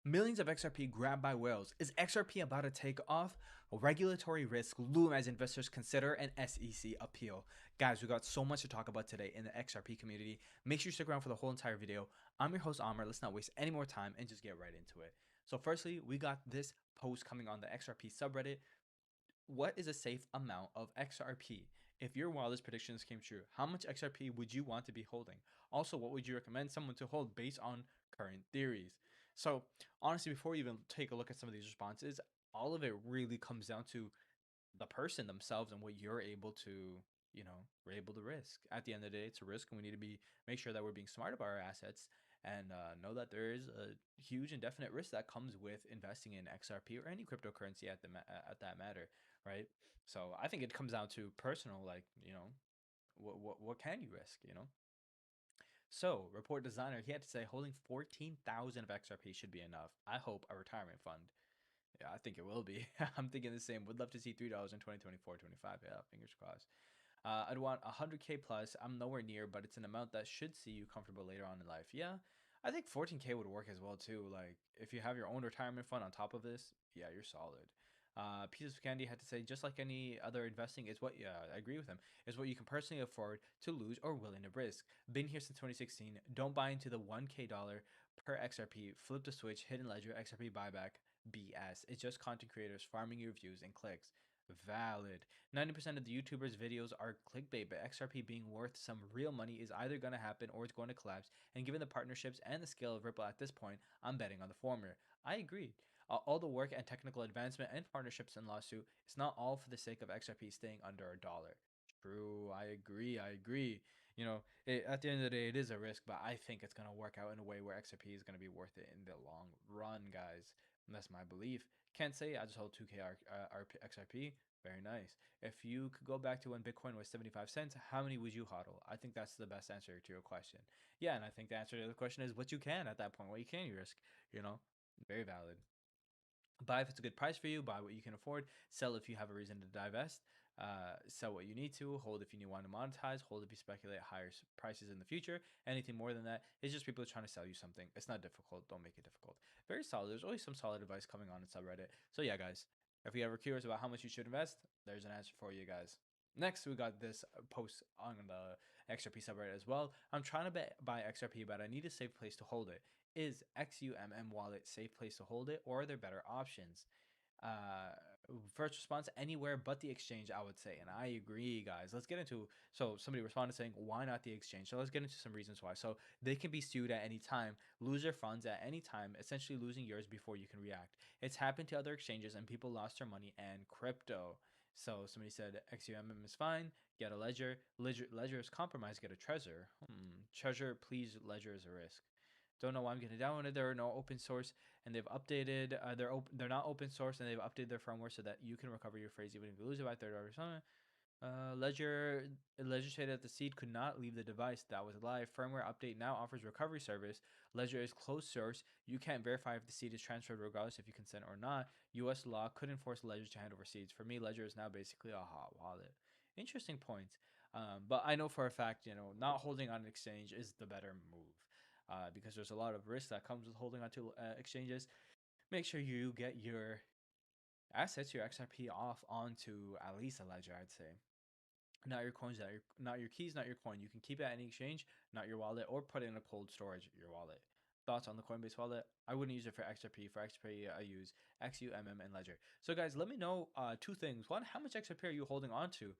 Millions of XRP grabbed by whales. Is XRP about to take off? Regulatory risk loom as investors consider an SEC appeal. Guys, we got so much to talk about today in the XRP community. Make sure you stick around for the whole entire video. I'm your host, Amr. Let's not waste any more time and just get right into it. So, firstly, we got this post coming on the XRP subreddit. What is a safe amount of XRP? If your wildest predictions came true, how much XRP would you want to be holding? Also, what would you recommend someone to hold based on current theories? So, honestly, before we even take a look at some of these responses, all of it really comes down to the person themselves and what you're able to, we're able to risk. At the end of the day, it's a risk, and we need to make sure that we're being smart about our assets and know that there is a huge and definite risk that comes with investing in XRP or any cryptocurrency at that matter, right? So I think it comes down to personal, like what can you risk, So, report designer, he had to say holding 14,000 of XRP should be enough. I hope a retirement fund. Yeah, I think it will be. I'm thinking the same. Would love to see $3 in 2024, 25. Yeah, fingers crossed. I'd want 100K plus. I'm nowhere near, but it's an amount that should see you comfortable later on in life. Yeah, I think 14K would work as well too. Like if you have your own retirement fund on top of this, yeah, you're solid. Pieces of candy had to say, just like any other investing, is what, yeah, I agree with him, is what you can personally afford to lose or willing to risk. Been here since 2016. Don't buy into the 1K dollar per XRP, flip the switch, hidden ledger, XRP buyback, BS. It's just content creators farming your views and clicks. Valid. 90% of the YouTubers' videos are clickbait, but XRP being worth some real money is either going to happen or it's going to collapse. And given the partnerships and the scale of Ripple at this point, I'm betting on the former. I agree. All the work and technical advancement and partnerships and lawsuit, it's not all for the sake of XRP staying under a dollar. True, I agree. I agree. At the end of the day, it is a risk, but I think it's going to work out in a way where XRP is going to be worth it in the long run, guys. And that's my belief. Can't say I just hold 2K XRP. Very nice. If you could go back to when Bitcoin was 75 cents, how many would you hodl? I think that's the best answer to your question. Yeah, and I think the answer to the question is what you can at that point. What you can you risk, you know? Very valid. Buy if it's a good price for you. Buy what you can afford. Sell if you have a reason to divest. Sell what you need to. Hold if you want to monetize. Hold if you speculate higher prices in the future. Anything more than that is just people trying to sell you something. It's not difficult. Don't make it difficult. Very solid. There's always some solid advice coming on in subreddit. So yeah, guys, if you're ever curious about how much you should invest, there's an answer for you guys. Next, we got this post on the XRP subreddit as well. I'm trying to buy XRP, but I need a safe place to hold it. Is XUMM wallet safe place to hold it, or are there better options? Uh, First response, anywhere but the exchange, I would say, and I agree, guys. Let's get into. So somebody responded saying, why not the exchange? So let's get into some reasons why. So they can be sued at any time, lose their funds at any time, essentially losing yours before you can react. It's happened to other exchanges, and people lost their money and crypto. So somebody said XUMM is fine. Get a ledger. Ledger is compromised. Get a treasure. Treasure, please. Ledger is a risk. Don't know why I'm getting down on it. There are no open source, and they've updated. They're not open source, and they've updated their firmware so that you can recover your phrase even if you lose it by $30. Ledger stated that the seed could not leave the device. That was live. Firmware update now offers recovery service. Ledger is closed source. You can't verify if the seed is transferred regardless if you consent or not. U.S. law couldn't force Ledger to hand over seeds. For me, Ledger is now basically a hot wallet. Interesting points. But I know for a fact, not holding on an exchange is the better move. Because there's a lot of risk that comes with holding onto exchanges. Make sure you get your assets, your XRP, off onto at least a ledger, I'd say. Not your coins, not your keys, not your coin. You can keep it at any exchange, not your wallet, or put it in a cold storage, your wallet. Thoughts on the Coinbase wallet? I wouldn't use it for XRP. For XRP, I use XUMM and Ledger. So, guys, let me know two things. One, how much XRP are you holding on to?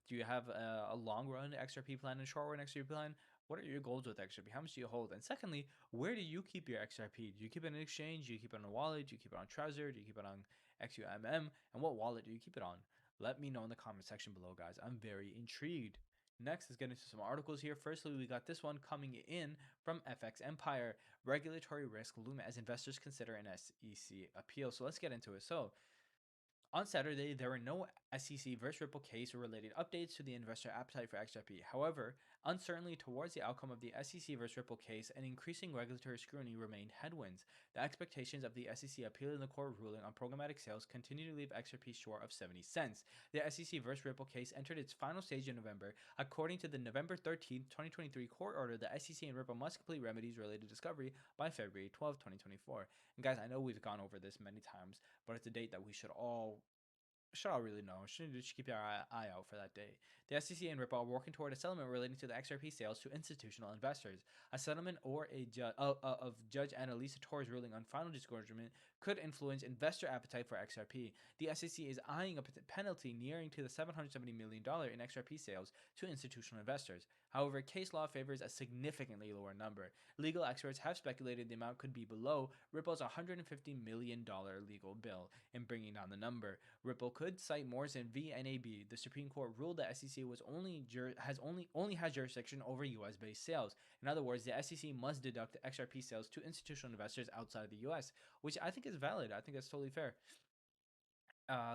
Do you have a long run XRP plan and short run XRP plan? What are your goals with XRP? How much do you hold? And secondly, where do you keep your XRP? Do you keep it in an exchange? Do you keep it on a wallet? Do you keep it on Trezor? Do you keep it on XUMM? And what wallet do you keep it on? Let me know in the comment section below, guys. I'm very intrigued. Next, let's get into some articles here. Firstly, we got this one coming in from FX Empire. Regulatory risk loom as investors consider an SEC appeal. So let's get into it. So on Saturday, there were no SEC versus Ripple case or related updates to the investor appetite for XRP. However, Uncertainty towards the outcome of the SEC vs. Ripple case and increasing regulatory scrutiny remained headwinds. The expectations of the SEC appealing the court ruling on programmatic sales continue to leave XRP short of 70 cents. The SEC vs. Ripple case entered its final stage in November. According to the November 13th, 2023 court order, the SEC and Ripple must complete remedies related to discovery by February 12th, 2024. And guys, I know we've gone over this many times, but it's a date that we should all really know. Should just keep your eye out for that day. The SEC and Ripple are working toward a settlement relating to the XRP sales to institutional investors. A settlement or of Judge Annalisa Torres' ruling on final disgorgement could influence investor appetite for XRP. The SEC is eyeing a penalty nearing to the $770 million in XRP sales to institutional investors. However, case law favors a significantly lower number. Legal experts have speculated the amount could be below Ripple's $150 million legal bill in bringing down the number. Ripple could cite Morrison v. NAB. The Supreme Court ruled the SEC only has jurisdiction over U.S. based sales. In other words, the SEC must deduct XRP sales to institutional investors outside of the U.S., which I think is valid. I think that's totally fair.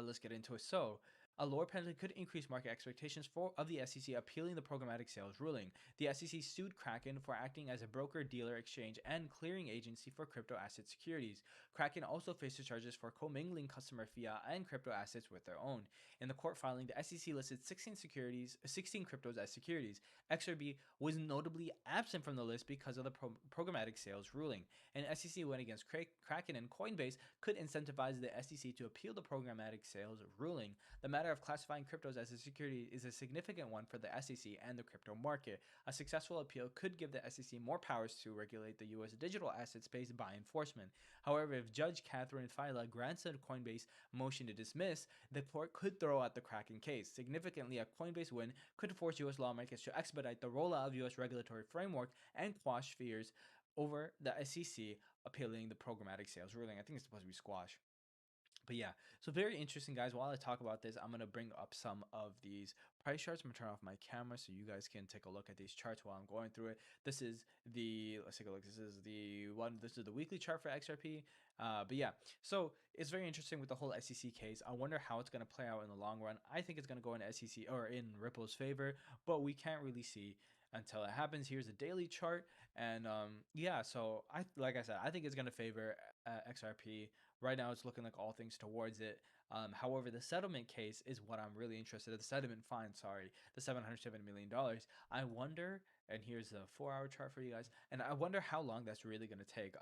Let's get into it. So, a lower penalty could increase market expectations of the SEC appealing the programmatic sales ruling. The SEC sued Kraken for acting as a broker-dealer exchange and clearing agency for crypto asset securities. Kraken also faces charges for commingling customer fiat and crypto assets with their own. In the court filing, the SEC listed 16 cryptos as securities. XRP was notably absent from the list because of the programmatic sales ruling. An SEC win against Kraken and Coinbase could incentivize the SEC to appeal the programmatic sales ruling. The matter of classifying cryptos as a security is a significant one for the SEC and the crypto market. A successful appeal could give the SEC more powers to regulate the U.S. digital asset space by enforcement. However, if Judge Catherine Fila grants a Coinbase motion to dismiss, the court could throw out the Kraken case. Significantly, a Coinbase win could force U.S. lawmakers to expedite the rollout of U.S. regulatory framework and quash fears over the SEC appealing the programmatic sales ruling. I think it's supposed to be squash. But yeah, so very interesting, guys. While I talk about this, I'm going to bring up some of these price charts. I'm going to turn off my camera so you guys can take a look at these charts while I'm going through it. This is let's take a look. This is the weekly chart for XRP. But yeah, so it's very interesting with the whole SEC case. I wonder how it's going to play out in the long run. I think it's going to go in SEC or in Ripple's favor, but we can't really see until it happens. Here's a daily chart, and yeah, so like I said, I think it's going to favor XRP. Right now, it's looking like all things towards it. However, the settlement case is what I'm really interested in. The settlement fine, sorry, the $770 million. I wonder, and here's a 4-hour chart for you guys, and I wonder how long that's really going to take.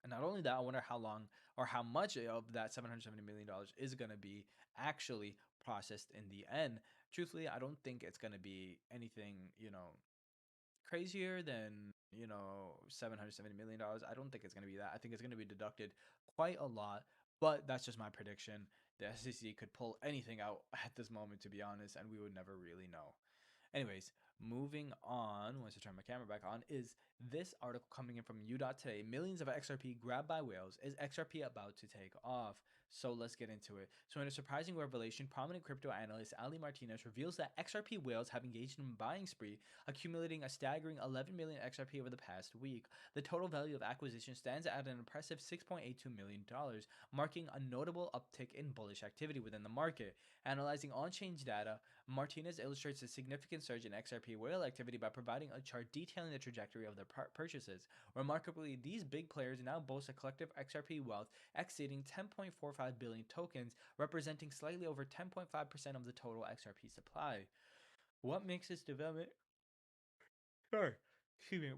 And not only that, I wonder how long or how much of that $770 million is going to be actually processed in the end. Truthfully, I don't think it's going to be anything, crazier than $770 million. I don't think it's going to be that. I think it's going to be deducted quite a lot, but that's just my prediction. The SEC could pull anything out at this moment, to be honest, and we would never really know. Anyways, moving on, once I turn my camera back on, is this article coming in from U.Today. Millions of XRP grabbed by whales. Is XRP about to take off? So let's get into it. So in a surprising revelation, prominent crypto analyst Ali Martinez reveals that XRP whales have engaged in a buying spree, accumulating a staggering 11 million XRP over the past week. The total value of acquisition stands at an impressive $6.82 million, marking a notable uptick in bullish activity within the market. Analyzing on-chain data, Martinez illustrates a significant surge in XRP whale activity by providing a chart detailing the trajectory of their purchases. Remarkably, these big players now boast a collective XRP wealth exceeding 10.45 billion tokens, representing slightly over 10.5% of the total XRP supply. What makes this development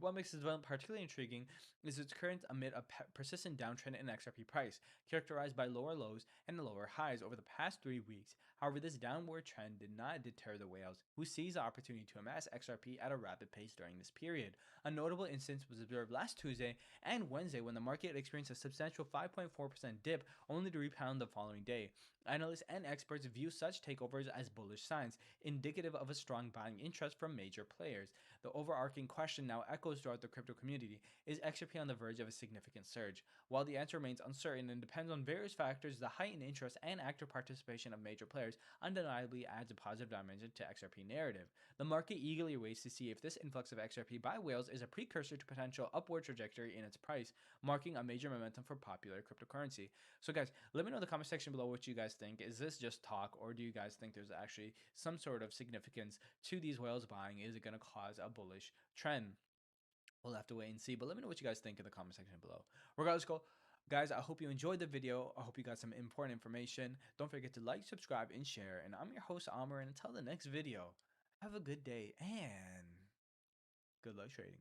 What makes this development particularly intriguing is its current amid a persistent downtrend in XRP price, characterized by lower lows and lower highs over the past 3 weeks. However, this downward trend did not deter the whales, who seized the opportunity to amass XRP at a rapid pace during this period. A notable instance was observed last Tuesday and Wednesday when the market experienced a substantial 5.4% dip, only to rebound the following day. Analysts and experts view such takeovers as bullish signs, indicative of a strong buying interest from major players. The overarching question now echoes throughout the crypto community: is XRP on the verge of a significant surge? While the answer remains uncertain and depends on various factors, the heightened interest and active participation of major players undeniably adds a positive dimension to XRP narrative. The market eagerly waits to see if this influx of XRP by whales is a precursor to potential upward trajectory in its price, marking a major momentum for popular cryptocurrency. So guys, let me know in the comment section below what you guys think. Is this just talk, or do you guys think there's actually some sort of significance to these whales buying? Is it going to cause a bullish trend? We'll have to wait and see, but let me know what you guys think in the comment section below. Regardless, guys, I hope you enjoyed the video. I hope you got some important information. Don't forget to like, subscribe, and share. And I'm your host, Amr, and until the next video, have a good day and good luck trading.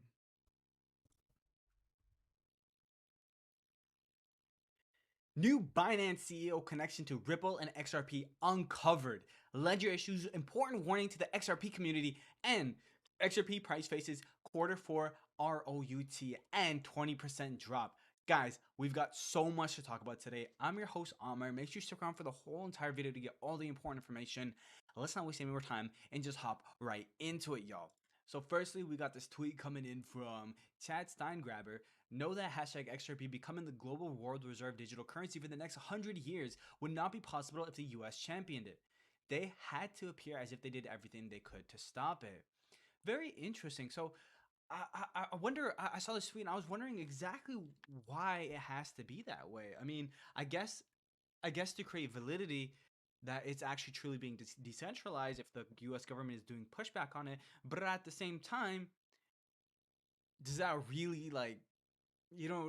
New Binance CEO connection to Ripple and XRP uncovered. Ledger issues important warning to the XRP community, and XRP price faces Q4 ROUT and 20% drop. Guys, we've got so much to talk about today. I'm your host, Amr. Make sure you stick around for the whole entire video to get all the important information. Let's not waste any more time and just hop right into it, y'all. So firstly, we got this tweet coming in from Chad Steingraber. Know that hashtag XRP becoming the global world reserve digital currency for the next 100 years would not be possible if the US championed it. They had to appear as if they did everything they could to stop it. Very interesting. So I wonder, I saw this tweet and I was wondering exactly why it has to be that way. I mean, I guess to create validity that it's actually truly being decentralized if the US government is doing pushback on it. But at the same time, does that really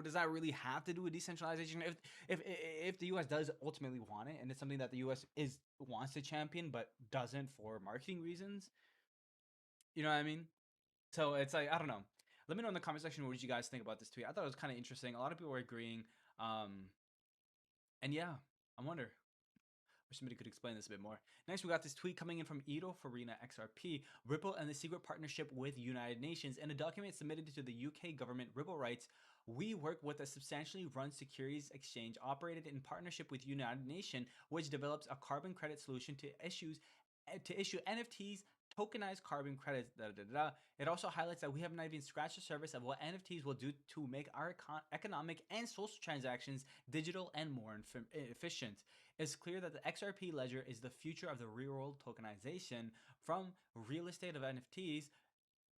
does that really have to do with decentralization? If the U.S. does ultimately want it, and it's something that the U.S. is wants to champion but doesn't for marketing reasons, you know what I mean? So it's like, I don't know. Let me know in the comment section what did you guys think about this tweet. I thought it was kind of interesting. A lot of people were agreeing, and yeah, I wonder. Wish somebody could explain this a bit more. Next, we got this tweet coming in from Edo Farina XRP. Ripple and the secret partnership with United Nations. In a document submitted to the UK government, Ripple writes, "We work with a substantially run securities exchange operated in partnership with United Nations, which develops a carbon credit solution to issue NFTs, tokenized carbon credits. Da, da, da. It also highlights that we have not even scratched the surface of what NFTs will do to make our economic and social transactions digital and more efficient. It's clear that the XRP ledger is the future of the real world tokenization. From real estate of NFTs,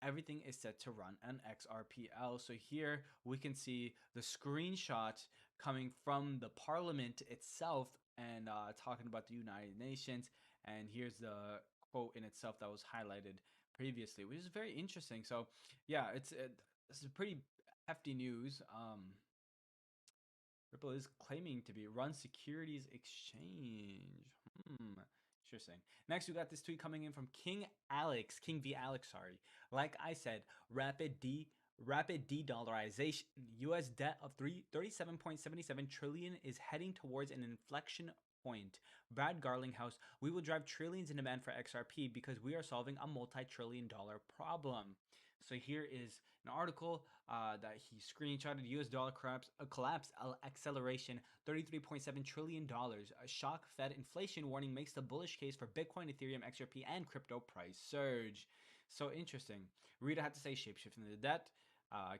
everything is set to run on XRPL." So here we can see the screenshot coming from the parliament itself and talking about the United Nations. And here's the quote in itself that was highlighted previously, which is very interesting. So yeah, this is pretty hefty news. Ripple is claiming to be run securities exchange. Interesting. Next, we got this tweet coming in from King V Alex, sorry. Like I said, rapid de-dollarization. US debt of 37.77 trillion is heading towards an inflection point. Brad Garlinghouse, "We will drive trillions in demand for XRP because we are solving a multi-trillion-dollar problem." So here is an article that he screenshotted. US dollar collapse acceleration, $33.7 trillion. A shock Fed inflation warning makes the bullish case for Bitcoin, Ethereum, XRP, and crypto price surge. So interesting. Rita had to say shapeshifting the debt.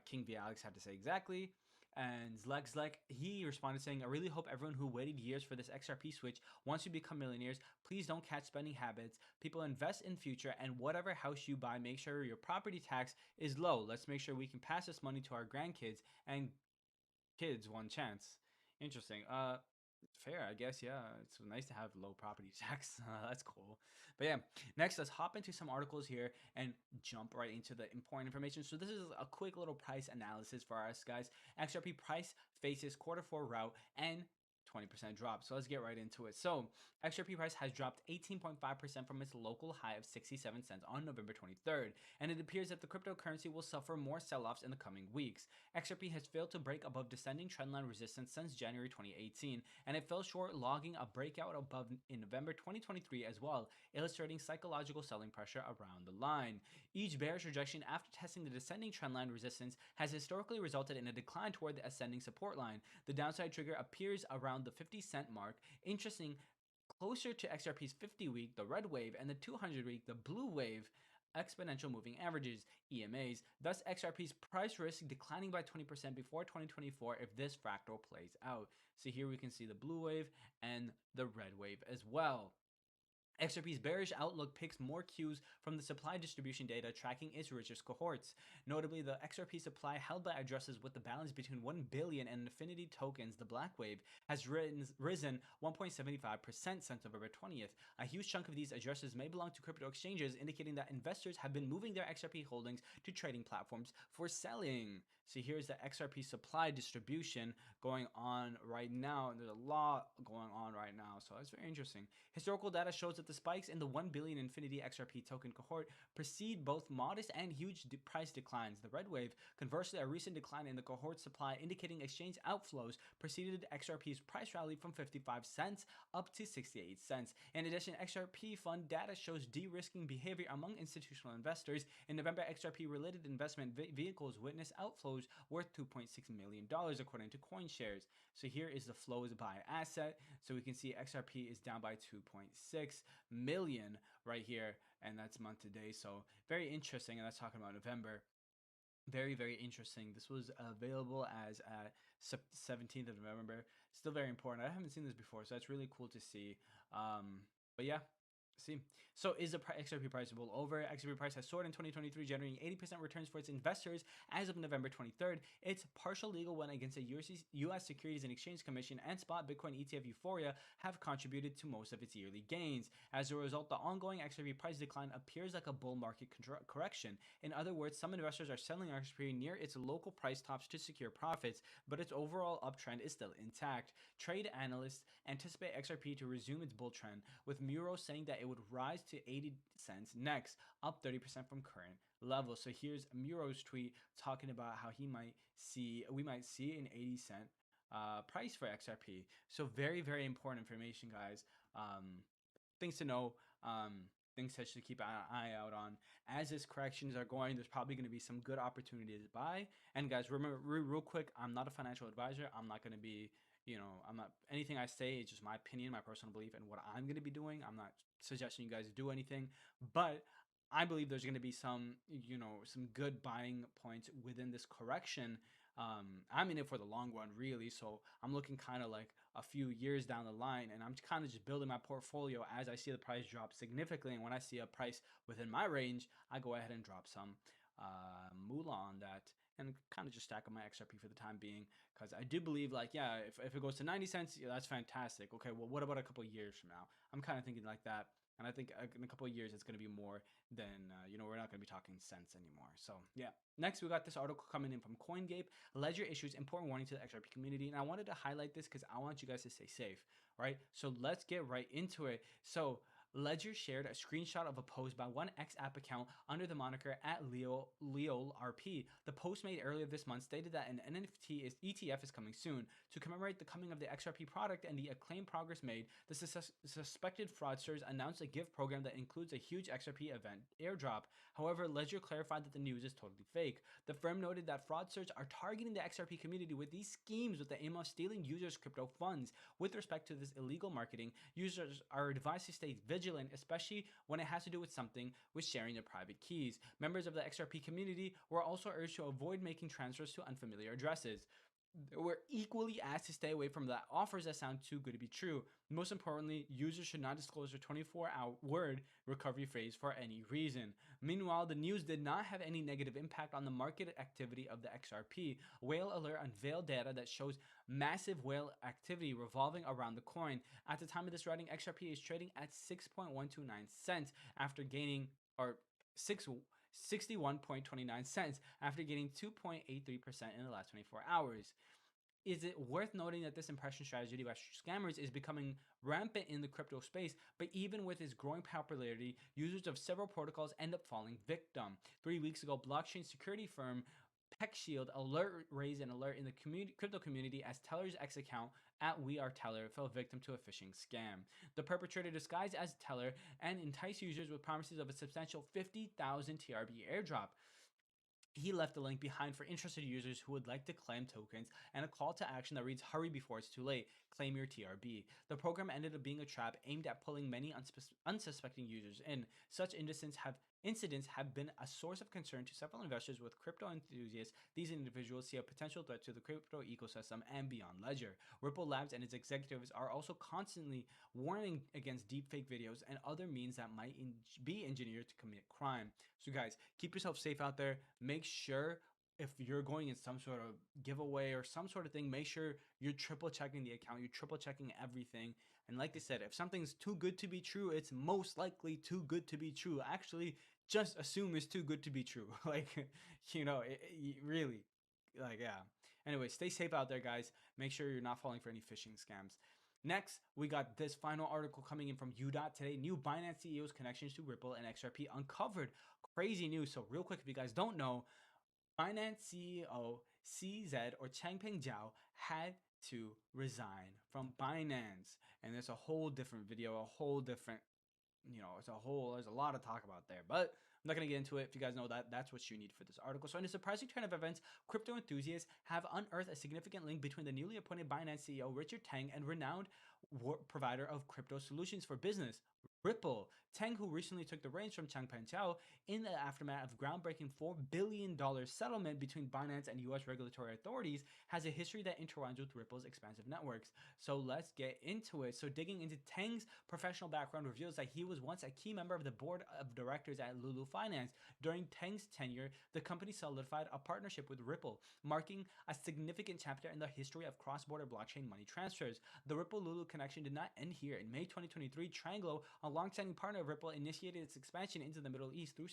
King V Alex had to say exactly. And Zleg, he responded saying, "I really hope everyone who waited years for this XRP switch, once you become millionaires, please don't catch spending habits. People invest in future, and whatever house you buy, make sure your property tax is low. Let's make sure we can pass this money to our grandkids and kids one chance." Interesting. Fair, I guess. Yeah, it's nice to have low property tax. That's cool. But yeah, next, let's hop into some articles here and jump right into the important information. So this is a quick little price analysis for us, guys. XRP price faces Q4 rout and 20% drop. So let's get right into it. So XRP price has dropped 18.5% from its local high of 67 cents on November 23rd, and it appears that the cryptocurrency will suffer more sell-offs in the coming weeks. XRP has failed to break above descending trendline resistance since January 2018, and it fell short, logging a breakout above in November 2023 as well, illustrating psychological selling pressure around the line. Each bearish rejection after testing the descending trendline resistance has historically resulted in a decline toward the ascending support line. The downside trigger appears around the 50-cent mark. Interesting, closer to XRP's 50-week, the red wave, and the 200-week, the blue wave, exponential moving averages, EMAs, thus XRP's price risk declining by 20% before 2024 if this fractal plays out. So here we can see the blue wave and the red wave as well. XRP's bearish outlook picks more cues from the supply distribution data tracking its richest cohorts. Notably, the XRP supply held by addresses with the balance between 1 billion and infinity tokens, the black wave, has risen 1.75% since November 20th. A huge chunk of these addresses may belong to crypto exchanges, indicating that investors have been moving their XRP holdings to trading platforms for selling. So here's the XRP supply distribution going on right now. There's a lot going on right now, so it's very interesting. Historical data shows that the spikes in the 1 billion Infinity XRP token cohort precede both modest and huge price declines. The red wave, conversely, a recent decline in the cohort supply indicating exchange outflows preceded XRP's price rally from 55 cents up to 68 cents. In addition, XRP fund data shows de-risking behavior among institutional investors. In November, XRP-related investment vehicles witnessed outflows worth $2.6 million, according to CoinShares. So here is the flows by asset. So we can see XRP is down by 2.6 million right here, and that's month to day. So very interesting, and that's talking about November. Very, very interesting. This was available as at 17th of November. Still very important. I haven't seen this before, so that's really cool to see. But yeah, see. So is the XRP price roll over? XRP price has soared in 2023, generating 80% returns for its investors as of November 23rd. Its partial legal win against the U.S. Securities and Exchange Commission and spot Bitcoin ETF Euphoria have contributed to most of its yearly gains. As a result, the ongoing XRP price decline appears like a bull market correction. In other words, some investors are selling XRP near its local price tops to secure profits, but its overall uptrend is still intact. Trade analysts anticipate XRP to resume its bull trend, with Muro saying that it would rise to 80 cents next, up 30% from current levels. So here's Muro's tweet talking about how we might see an 80-cent price for XRP. So very, very important information, guys. Things to know. Things that should keep an eye out on. As these corrections are going, there's probably going to be some good opportunities to buy. And guys, remember, real quick, I'm not a financial advisor. I'm not going to be, I'm not, anything I say is just my opinion, my personal belief, and what I'm going to be doing. I'm not suggesting you guys do anything, but I believe there's going to be some, some good buying points within this correction. I'm in it for the long run, really. So I'm looking kind of like a few years down the line, and I'm kind of just building my portfolio as I see the price drop significantly. And when I see a price within my range, I go ahead and drop some moolah on that and kind of just stack up my XRP for the time being, because I do believe, like, yeah, if it goes to 90 cents, yeah, that's fantastic. Okay, well, what about a couple years from now? I'm kind of thinking like that. And I think in a couple of years, it's going to be more than, we're not going to be talking cents anymore. So, yeah. Next, we got this article coming in from CoinGape. Ledger issues important warning to the XRP community. And I wanted to highlight this because I want you guys to stay safe, right? So, let's get right into it. So, Ledger shared a screenshot of a post by one X-App account under the moniker @LeolRP. The post made earlier this month stated that an NFT ETF is coming soon. To commemorate the coming of the XRP product and the acclaimed progress made, the suspected fraudsters announced a gift program that includes a huge XRP event airdrop. However, Ledger clarified that the news is totally fake. The firm noted that fraudsters are targeting the XRP community with these schemes with the aim of stealing users' crypto funds. With respect to this illegal marketing, users are advised to stay vigilant, especially when it has to do with something with sharing their private keys. Members of the XRP community were also urged to avoid making transfers to unfamiliar addresses. We're equally asked to stay away from the offers that sound too good to be true. Most importantly, users should not disclose their 24-hour word recovery phrase for any reason. Meanwhile, the news did not have any negative impact on the market activity of the XRP. Whale Alert unveiled data that shows massive whale activity revolving around the coin. At the time of this writing, XRP is trading at 6.129 cents after gaining, or 61.29 cents after gaining 2.83% in the last 24 hours. Is it worth noting that this impression strategy by scammers is becoming rampant in the crypto space, but even with its growing popularity, users of several protocols end up falling victim. 3 weeks ago, blockchain security firm PeckShield raised an alert in the crypto community as Teller's X account @WeAreTeller fell victim to a phishing scam. The perpetrator disguised as Teller and enticed users with promises of a substantial 50,000 TRB airdrop. He left a link behind for interested users who would like to claim tokens and a call to action that reads, "Hurry before it's too late, claim your TRB." The program ended up being a trap aimed at pulling many unsuspecting users in. Such incidents have incidents have been a source of concern to several investors with crypto enthusiasts. These individuals see a potential threat to the crypto ecosystem and beyond Ledger. Ripple Labs and its executives are also constantly warning against deepfake videos and other means that might be engineered to commit crime. So guys, keep yourself safe out there. Make sure if you're going in some sort of giveaway or some sort of thing, make sure you're triple checking the account, you're triple checking everything. And like I said, if something's too good to be true, it's most likely too good to be true. Actually, just assume it's too good to be true. Like, really, like, yeah. Anyway, stay safe out there, guys. Make sure you're not falling for any phishing scams. Next, we got this final article coming in from U.Dot today. New Binance CEO's connections to Ripple and XRP uncovered. Crazy news. So, real quick, if you guys don't know, Binance CEO CZ or Changpeng Zhao had to resign from Binance. And there's a whole different video, a whole different, there's a lot to talk about there. But I'm not going to get into it. If you guys know that, that's what you need for this article. So in a surprising turn of events, crypto enthusiasts have unearthed a significant link between the newly appointed Binance CEO Richard Teng and renowned provider of crypto solutions for business, Ripple. Teng, who recently took the reins from Changpeng Zhao in the aftermath of groundbreaking $4 billion settlement between Binance and U.S. regulatory authorities, has a history that intertwines with Ripple's expansive networks. So let's get into it. So digging into Teng's professional background reveals that he was once a key member of the board of directors at Lulu Finance. During Teng's tenure, the company solidified a partnership with Ripple, marking a significant chapter in the history of cross-border blockchain money transfers. The Ripple-Lulu connection did not end here. In May 2023, Tranglo, a long-standing partner of Ripple, initiated its expansion into the Middle East through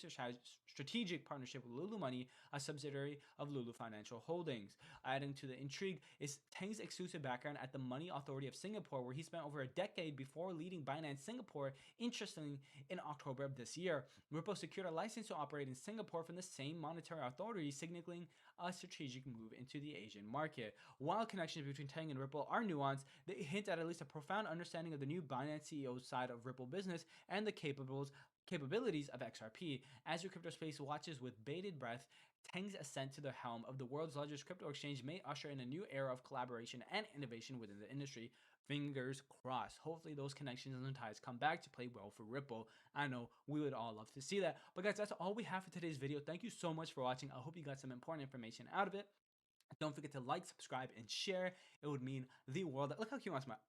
strategic partnership with Lulu Money, a subsidiary of Lulu Financial Holdings. Adding to the intrigue is Teng's exclusive background at the Money Authority of Singapore, where he spent over a decade before leading Binance Singapore. Interestingly, in October of this year, Ripple secured a license to operate in Singapore from the same monetary authority, signaling a strategic move into the Asian market. While connections between Teng and Ripple are nuanced, they hint at least a profound understanding of the new Binance CEO's side of Ripple business and the capabilities of XRP. As your crypto space watches with bated breath, Teng's ascent to the helm of the world's largest crypto exchange may usher in a new era of collaboration and innovation within the industry. Fingers crossed. Hopefully those connections and ties come back to play well for Ripple. I know we would all love to see that. But guys, that's all we have for today's video. Thank you so much for watching. I hope you got some important information out of it. Don't forget to like, subscribe, and share. It would mean the world. Look how cute my smile.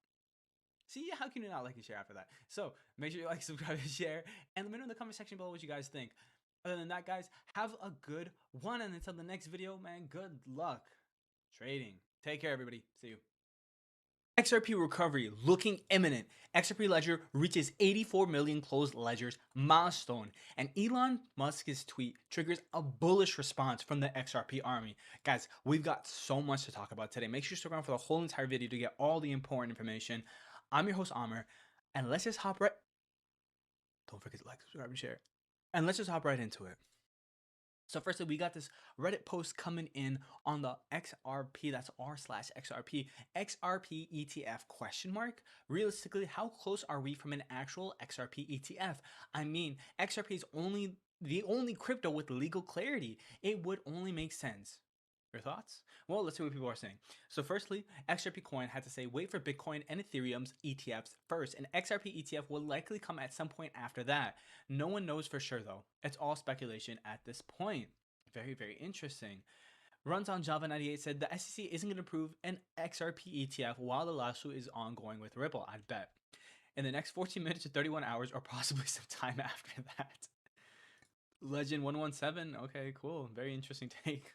See, how can you not like and share after that? So make sure you like, subscribe, and share. And let me know in the comment section below what you guys think. Other than that, guys, have a good one. And until the next video, man, good luck trading. Take care, everybody. See you. XRP recovery looking imminent. XRP ledger reaches 84 million closed ledgers milestone, and Elon Musk's tweet triggers a bullish response from the XRP army. Guys, we've got so much to talk about today. Make sure you stick around for the whole entire video to get all the important information. I'm your host, Amr, and let's just hop right. Don't forget to like, subscribe, and share. And let's just hop right into it. So firstly, we got this Reddit post coming in on the XRP, that's r/XRP, XRP ETF question mark. Realistically, how close are we from an actual XRP ETF? I mean, XRP is the only crypto with legal clarity. It would only make sense. Your thoughts? Well, let's see what people are saying. So firstly, XRP Coin had to say wait for Bitcoin and Ethereum's ETFs first. An XRP ETF will likely come at some point after that. No one knows for sure though. It's all speculation at this point. Very, very interesting. Runs on Java 98 said the SEC isn't going to approve an XRP ETF while the lawsuit is ongoing with Ripple. I'd bet. In the next 14 minutes to 31 hours or possibly some time after that. Legend 117. Okay, cool. Very interesting take.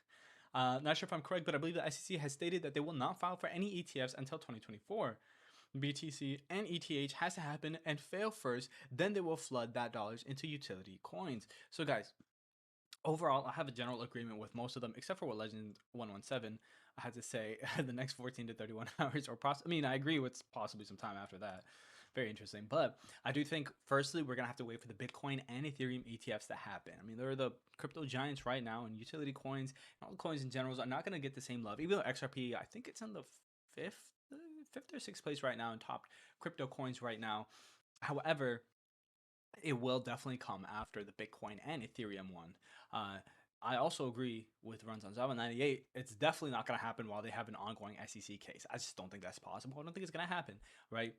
Not sure if I'm correct, but I believe the SEC has stated that they will not file for any ETFs until 2024. BTC and ETH has to happen and fail first, then they will flood that dollars into utility coins. So guys, overall, I have a general agreement with most of them, except for what Legend 117 I had to say the next 14 to 31 hours, or I agree with possibly some time after that. Very interesting. But I do think, firstly, we're going to have to wait for the Bitcoin and Ethereum ETFs to happen. I mean, they're the crypto giants right now, and utility coins, and all coins in general are not going to get the same love. Even though XRP, I think it's in the fifth or sixth place right now in top crypto coins right now. However, it will definitely come after the Bitcoin and Ethereum one. I also agree with Runs on Java 98. It's definitely not going to happen while they have an ongoing SEC case. I just don't think that's possible. I don't think it's going to happen, right?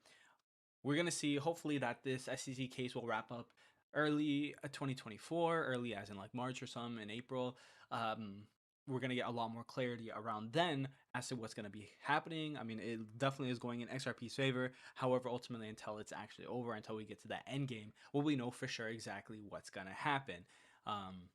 We're going to see, hopefully, that this SEC case will wrap up early 2024, early as in like March or some in April. Um, we're gonna get a lot more clarity around then as to what's gonna be happening. I mean, it definitely is going in XRP's favor. However, ultimately, until it's actually over, until we get to that end game, will we know for sure exactly what's gonna happen. Um,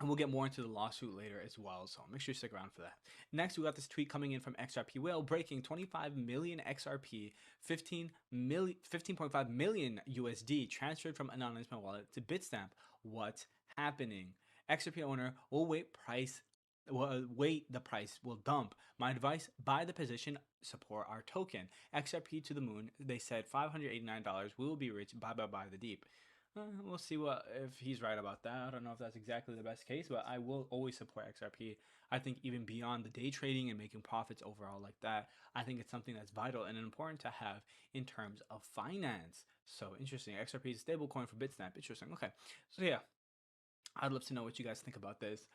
and we'll get more into the lawsuit later as well, so make sure you stick around for that. Next, we got this tweet coming in from XRP Whale breaking 25 million XRP, 15.5 million USD transferred from anonymous wallet to Bitstamp. What's happening? XRP owner will wait the price will dump. My advice: buy the position, support our token. XRP to the moon. They said $589. We will be rich. Bye bye bye the deep. We'll see what if he's right about that. I don't know if that's exactly the best case, but I will always support XRP. I think even beyond the day trading and making profits overall like that, I think it's something that's vital and important to have in terms of finance. So interesting. XRP is a stable coin for Bitstamp. Interesting. Okay. So yeah, I'd love to know what you guys think about this.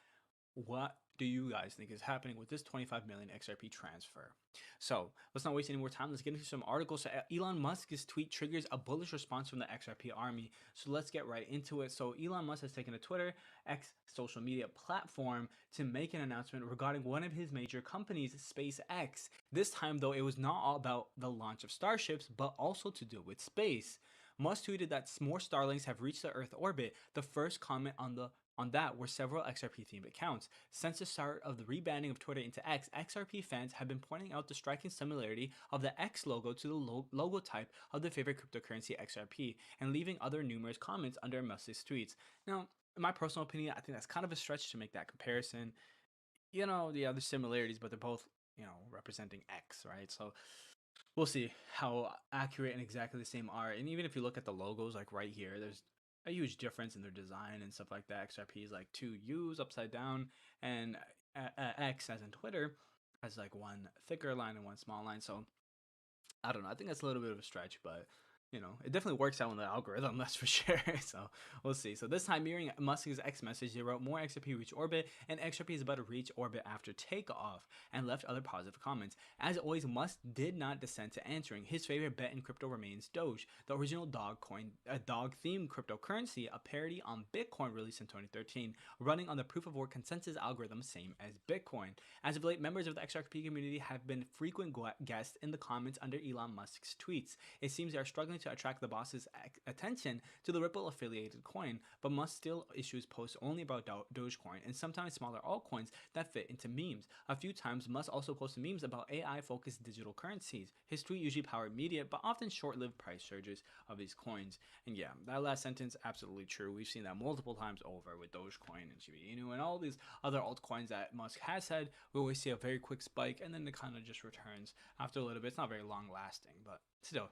What do you guys think is happening with this 25 million XRP transfer? So let's not waste any more time. Let's get into some articles. So Elon Musk's tweet triggers a bullish response from the XRP army. So let's get right into it. So Elon Musk has taken to Twitter, X social media platform, to make an announcement regarding one of his major companies, SpaceX. This time, though, it was not all about the launch of starships, but also to do with space. Musk tweeted that more Starlinks have reached the Earth orbit. The first comment on that were several XRP themed accounts. Since the start of the rebranding of Twitter into X, XRP fans have been pointing out the striking similarity of the X logo to the logo type of the favorite cryptocurrency XRP, and leaving other numerous comments under Musk's tweets. Now, in my personal opinion, I think that's kind of a stretch to make that comparison. You know, the other similarities, but they're both, representing X, right? So we'll see how accurate and exactly the same are. And even if you look at the logos, like right here, there's a huge difference in their design and stuff like that. XRP is like two U's upside down, and X, as in Twitter, has like one thicker line and one small line. So I don't know. I think that's a little bit of a stretch, but it definitely works out in the algorithm, that's for sure. So we'll see. So this time, mirroring Musk's X message, they wrote more XRP reach orbit, and XRP is about to reach orbit after takeoff, and left other positive comments. As always, Musk did not descend to answering. His favorite bet in crypto remains Doge, the original dog coin, a dog-themed cryptocurrency, a parody on Bitcoin released in 2013, running on the proof-of-work consensus algorithm, same as Bitcoin. As of late, members of the XRP community have been frequent guests in the comments under Elon Musk's tweets. It seems they are struggling to attract the boss's attention to the Ripple affiliated coin, but Musk still issues posts only about Dogecoin and sometimes smaller altcoins that fit into memes. A few times, Musk also posted memes about AI-focused digital currencies. His tweet usually powered immediate, but often short-lived price surges of these coins. And yeah, that last sentence, absolutely true. We've seen that multiple times over with Dogecoin and Shiba Inu and all these other altcoins that Musk has had. We always see a very quick spike, and then it kind of just returns after a little bit. It's not very long-lasting, but still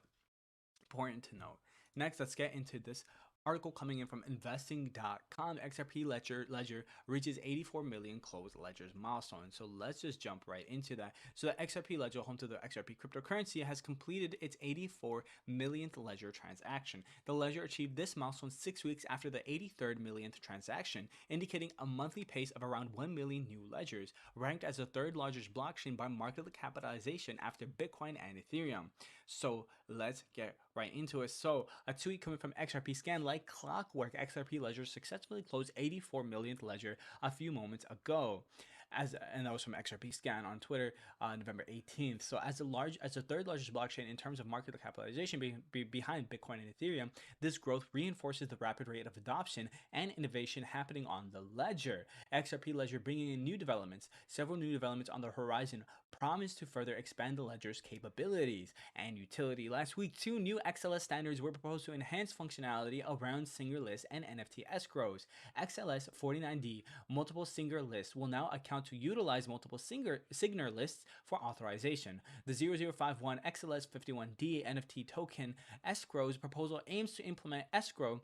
important to note. Next, let's get into this article coming in from investing.com. XRP ledger reaches 84 million closed ledgers milestone. So let's just jump right into that. So the XRP ledger, home to the XRP cryptocurrency, has completed its 84 millionth ledger transaction. The ledger achieved this milestone 6 weeks after the 83rd millionth transaction, indicating a monthly pace of around 1 million new ledgers, ranked as the third largest blockchain by market capitalization after Bitcoin and Ethereum. So let's get right into it. So a tweet coming from XRP Scan: like clockwork, XRP ledger successfully closed 84 millionth ledger a few moments ago. And that was from XRP Scan on Twitter, November 18th. So as the third largest blockchain in terms of market capitalization behind Bitcoin and Ethereum, this growth reinforces the rapid rate of adoption and innovation happening on the ledger. XRP ledger bringing in new developments. Several new developments on the horizon promise to further expand the ledger's capabilities and utility. Last week, 2 new XLS standards were proposed to enhance functionality around Singer lists and NFT escrows. XLS 49D multiple Singer lists will now account to utilize multiple Signer lists for authorization. The 0051 XLS 51D NFT token escrows proposal aims to implement escrow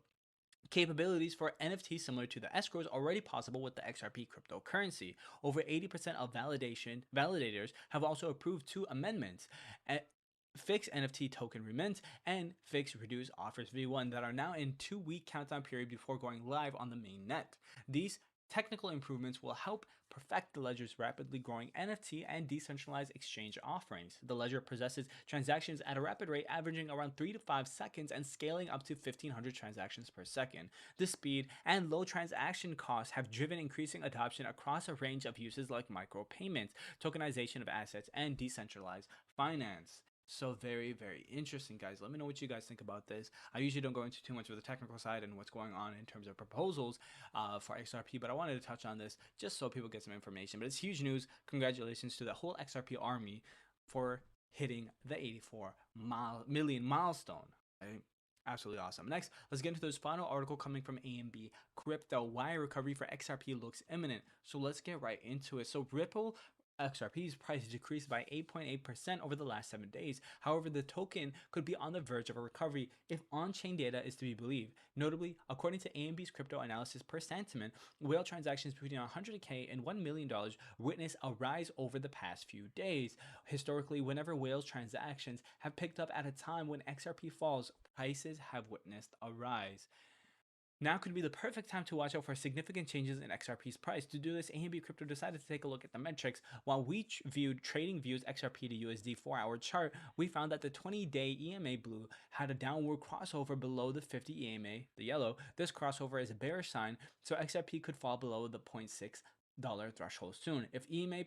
capabilities for NFTs similar to the escrows already possible with the XRP cryptocurrency. Over 80% of validators have also approved 2 amendments. Fix NFT token remint and Fix Reduce Offers V1 that are now in 2-week countdown period before going live on the main net. These technical improvements will help perfect the ledger's rapidly growing NFT and decentralized exchange offerings. The ledger processes transactions at a rapid rate, averaging around 3 to 5 seconds and scaling up to 1,500 transactions per second. The speed and low transaction costs have driven increasing adoption across a range of uses like micropayments, tokenization of assets, and decentralized finance. So very, very interesting, guys. Let me know what you guys think about this. I usually don't go into too much of the technical side and what's going on in terms of proposals for XRP, but I wanted to touch on this just so people get some information. But it's huge news. Congratulations to the whole XRP army for hitting the 84 million milestone. Right? Absolutely awesome. Next, let's get into this final article coming from AMB Crypto. Why recovery for XRP looks imminent. So let's get right into it. So Ripple XRP's price decreased by 8.8% over the last 7 days. However, the token could be on the verge of a recovery if on-chain data is to be believed. Notably, according to AMB's crypto analysis per sentiment, whale transactions between $100K and $1 million witnessed a rise over the past few days. Historically, whenever whales transactions have picked up at a time when XRP falls, prices have witnessed a rise. Now could be the perfect time to watch out for significant changes in XRP's price. To do this, AMB Crypto decided to take a look at the metrics. While we viewed TradingView's XRP to USD 4-hour chart, we found that the 20-day EMA blue had a downward crossover below the 50 EMA, the yellow. This crossover is a bearish sign, so XRP could fall below the $0.6 threshold soon. If EMA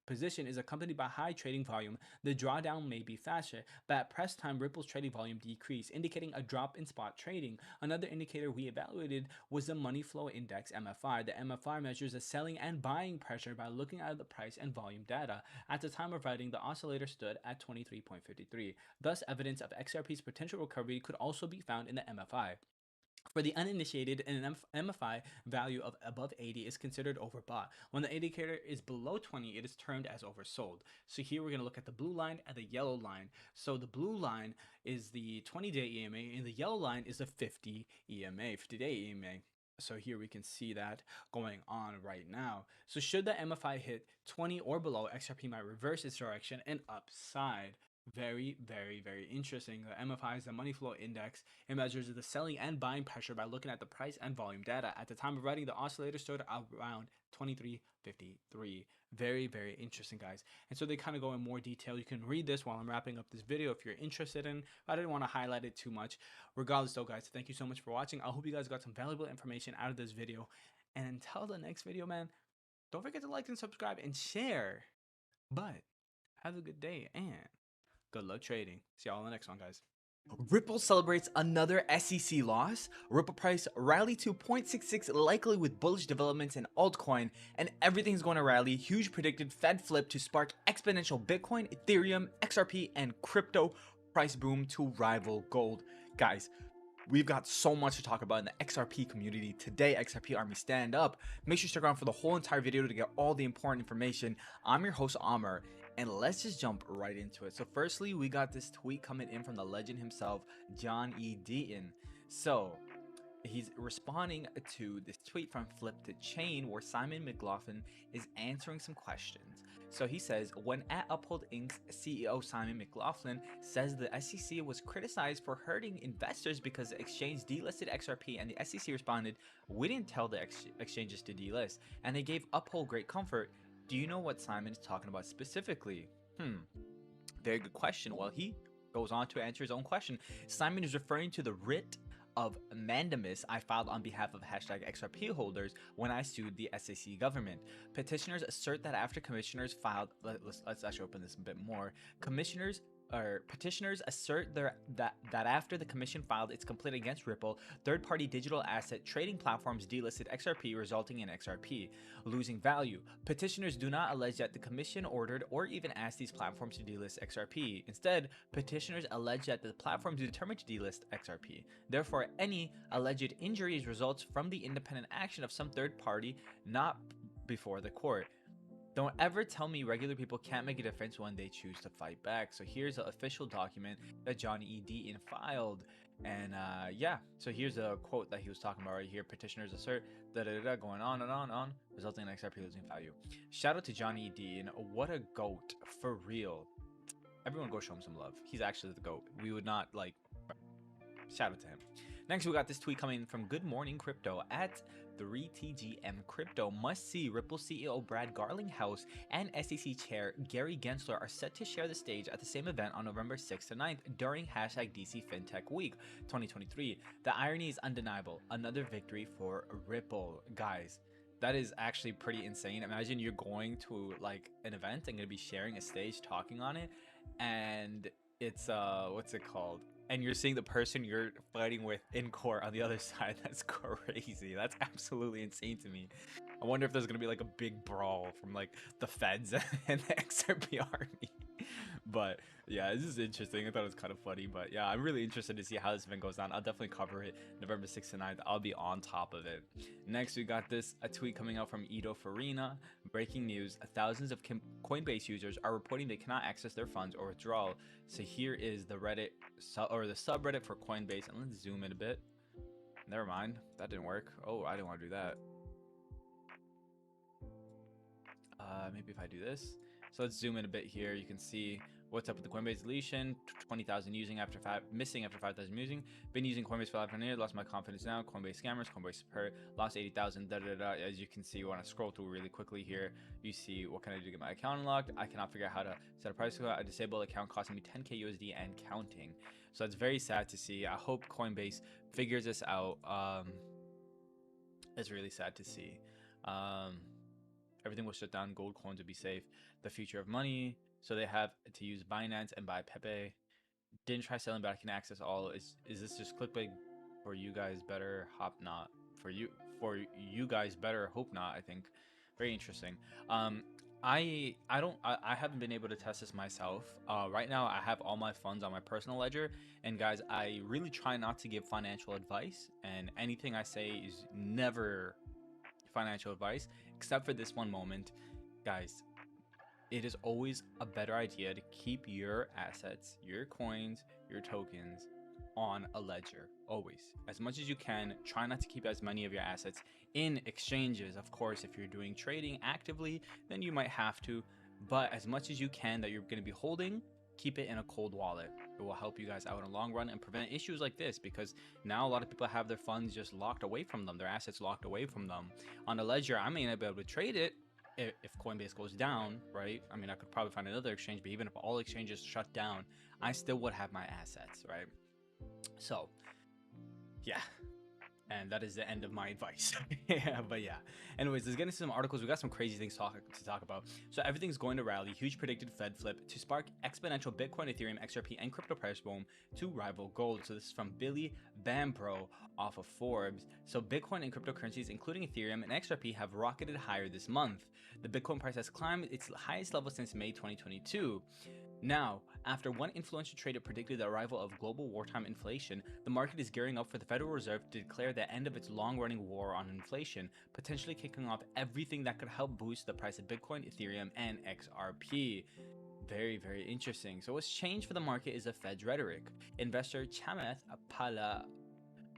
position is accompanied by high trading volume, the drawdown may be faster, but at press time, Ripple's trading volume decreased, indicating a drop in spot trading. Another indicator we evaluated was the money flow index MFI. The MFI measures the selling and buying pressure by looking at the price and volume data. At the time of writing, the oscillator stood at 23.53. Thus, evidence of XRP's potential recovery could also be found in the MFI. For the uninitiated, an MFI value of above 80 is considered overbought. When the indicator is below 20, it is termed as oversold. So here we're going to look at the blue line and the yellow line. So the blue line is the 20-day EMA and the yellow line is the 50 EMA, 50-day EMA. So here we can see that going on right now. So should the MFI hit 20 or below, XRP might reverse its direction and upside. Very, very, very interesting. The MFI is the money flow index. It measures the selling and buying pressure by looking at the price and volume data. At the time of writing, the oscillator stood around 23.53. Very, very interesting, guys. And so they kind of go in more detail. You can read this while I'm wrapping up this video if you're interested in. But I didn't want to highlight it too much. Regardless, though, guys, thank you so much for watching. I hope you guys got some valuable information out of this video. And until the next video, man, don't forget to like and subscribe and share. But have a good day and good luck trading. See y'all in the next one, guys. Ripple celebrates another SEC loss. Ripple price rally to 0.66, likely with bullish developments in altcoin, and everything's going to rally. Huge predicted Fed flip to spark exponential Bitcoin, Ethereum, XRP, and crypto price boom to rival gold. Guys, we've got so much to talk about in the XRP community today. XRP Army, stand up. Make sure you stick around for the whole entire video to get all the important information. I'm your host, Amr, and let's just jump right into it. So firstly, we got this tweet coming in from the legend himself, John E. Deaton. So he's responding to this tweet from Flip to Chain where Simon McLaughlin is answering some questions. So he says, when at Uphold Inc.'s CEO Simon McLaughlin says the SEC was criticized for hurting investors because the exchange delisted XRP, and the SEC responded, we didn't tell the exchanges to delist, and they gave Uphold great comfort. Do you know what Simon is talking about specifically? Very good question. Well, he goes on to answer his own question. Simon is referring to the writ of mandamus I filed on behalf of #XRP holders when I sued the SEC government. Petitioners assert that after commissioners filed, let's actually open this a bit more. Petitioners assert that after the commission filed its complaint against Ripple, third-party digital asset trading platforms delisted XRP, resulting in XRP losing value. Petitioners do not allege that the commission ordered or even asked these platforms to delist XRP. Instead, petitioners allege that the platforms determined to delist XRP. Therefore, any alleged injuries results from the independent action of some third party, not before the court. Don't ever tell me regular people can't make a difference when they choose to fight back. So here's an official document that John E. Deaton filed. And yeah, so here's a quote that he was talking about right here. Petitioners assert going on and on, resulting in XRP losing value. Shout out to John E. Deaton. What a goat, for real. Everyone go show him some love. He's actually the goat. We would not, like, shout out to him. Next, we got this tweet coming from Good Morning Crypto at 3TGM Crypto. Must see Ripple CEO Brad Garlinghouse and SEC Chair Gary Gensler are set to share the stage at the same event on November 6th to 9th during #DC FinTech Week 2023. The irony is undeniable. Another victory for Ripple. Guys, that is actually pretty insane. Imagine you're going to like an event and gonna be sharing a stage talking on it, and it's what's it called? And you're seeing the person you're fighting with in court on the other side. That's crazy. That's absolutely insane to me. I wonder if there's gonna be like a big brawl from like the feds and the XRP army. But yeah, this is interesting. I thought it was kind of funny. But yeah, I'm really interested to see how this event goes down. I'll definitely cover it November 6th to 9th. I'll be on top of it. Next, we got a tweet coming out from Ido Farina. Breaking news: thousands of Coinbase users are reporting they cannot access their funds or withdrawal. So here is the Reddit or the subreddit for Coinbase, and let's zoom in a bit. Never mind, that didn't work. Oh, I didn't want to do that. Maybe if I do this. So let's zoom in a bit here. You can see what's up with the Coinbase deletion. 20,000 missing after 5,000 using. Been using Coinbase for 500 years. Lost my confidence now. Coinbase scammers. Coinbase support. Lost 80,000. As you can see, when I scroll through really quickly here, you see what can I do to get my account unlocked. I cannot figure out how to set a price. A disabled account costing me 10k USD and counting. So it's very sad to see. I hope Coinbase figures this out. It's really sad to see. Everything was shut down. Gold coins would be safe. The future of money. So they have to use Binance and buy Pepe. Didn't try selling, but I can access all. Is this just clickbait for you guys? Better hop not for you guys. Better hope not. I think very interesting. I haven't been able to test this myself. Right now I have all my funds on my personal ledger, and guys, I really try not to give financial advice, and anything I say is never financial advice except for this one moment. Guys, it is always a better idea to keep your assets, your coins, your tokens on a ledger. Always, as much as you can. Try not to keep as many of your assets in exchanges. Of course, if you're doing trading actively, then you might have to, but as much as you can that you're going to be holding, keep it in a cold wallet. It will help you guys out in the long run and prevent issues like this, because now a lot of people have their funds just locked away from them, their assets locked away from them. On a ledger, I may not be able to trade it if Coinbase goes down, right? I mean, I could probably find another exchange, but even if all exchanges shut down, I still would have my assets, right? So yeah, and that is the end of my advice. Yeah, but yeah. Anyways, let's get into some articles. We got some crazy things to talk about. So everything's going to rally. Huge predicted Fed flip to spark exponential Bitcoin, Ethereum, XRP, and crypto price boom to rival gold. So this is from Billy Bambro off of Forbes. So Bitcoin and cryptocurrencies, including Ethereum and XRP, have rocketed higher this month. The Bitcoin price has climbed its highest level since May 2022. Now, after one influential trader predicted the arrival of global wartime inflation, the market is gearing up for the Federal Reserve to declare the end of its long-running war on inflation, potentially kicking off everything that could help boost the price of Bitcoin, Ethereum, and XRP. Very, very interesting. So what's changed for the market is the Fed's rhetoric. Investor Chamath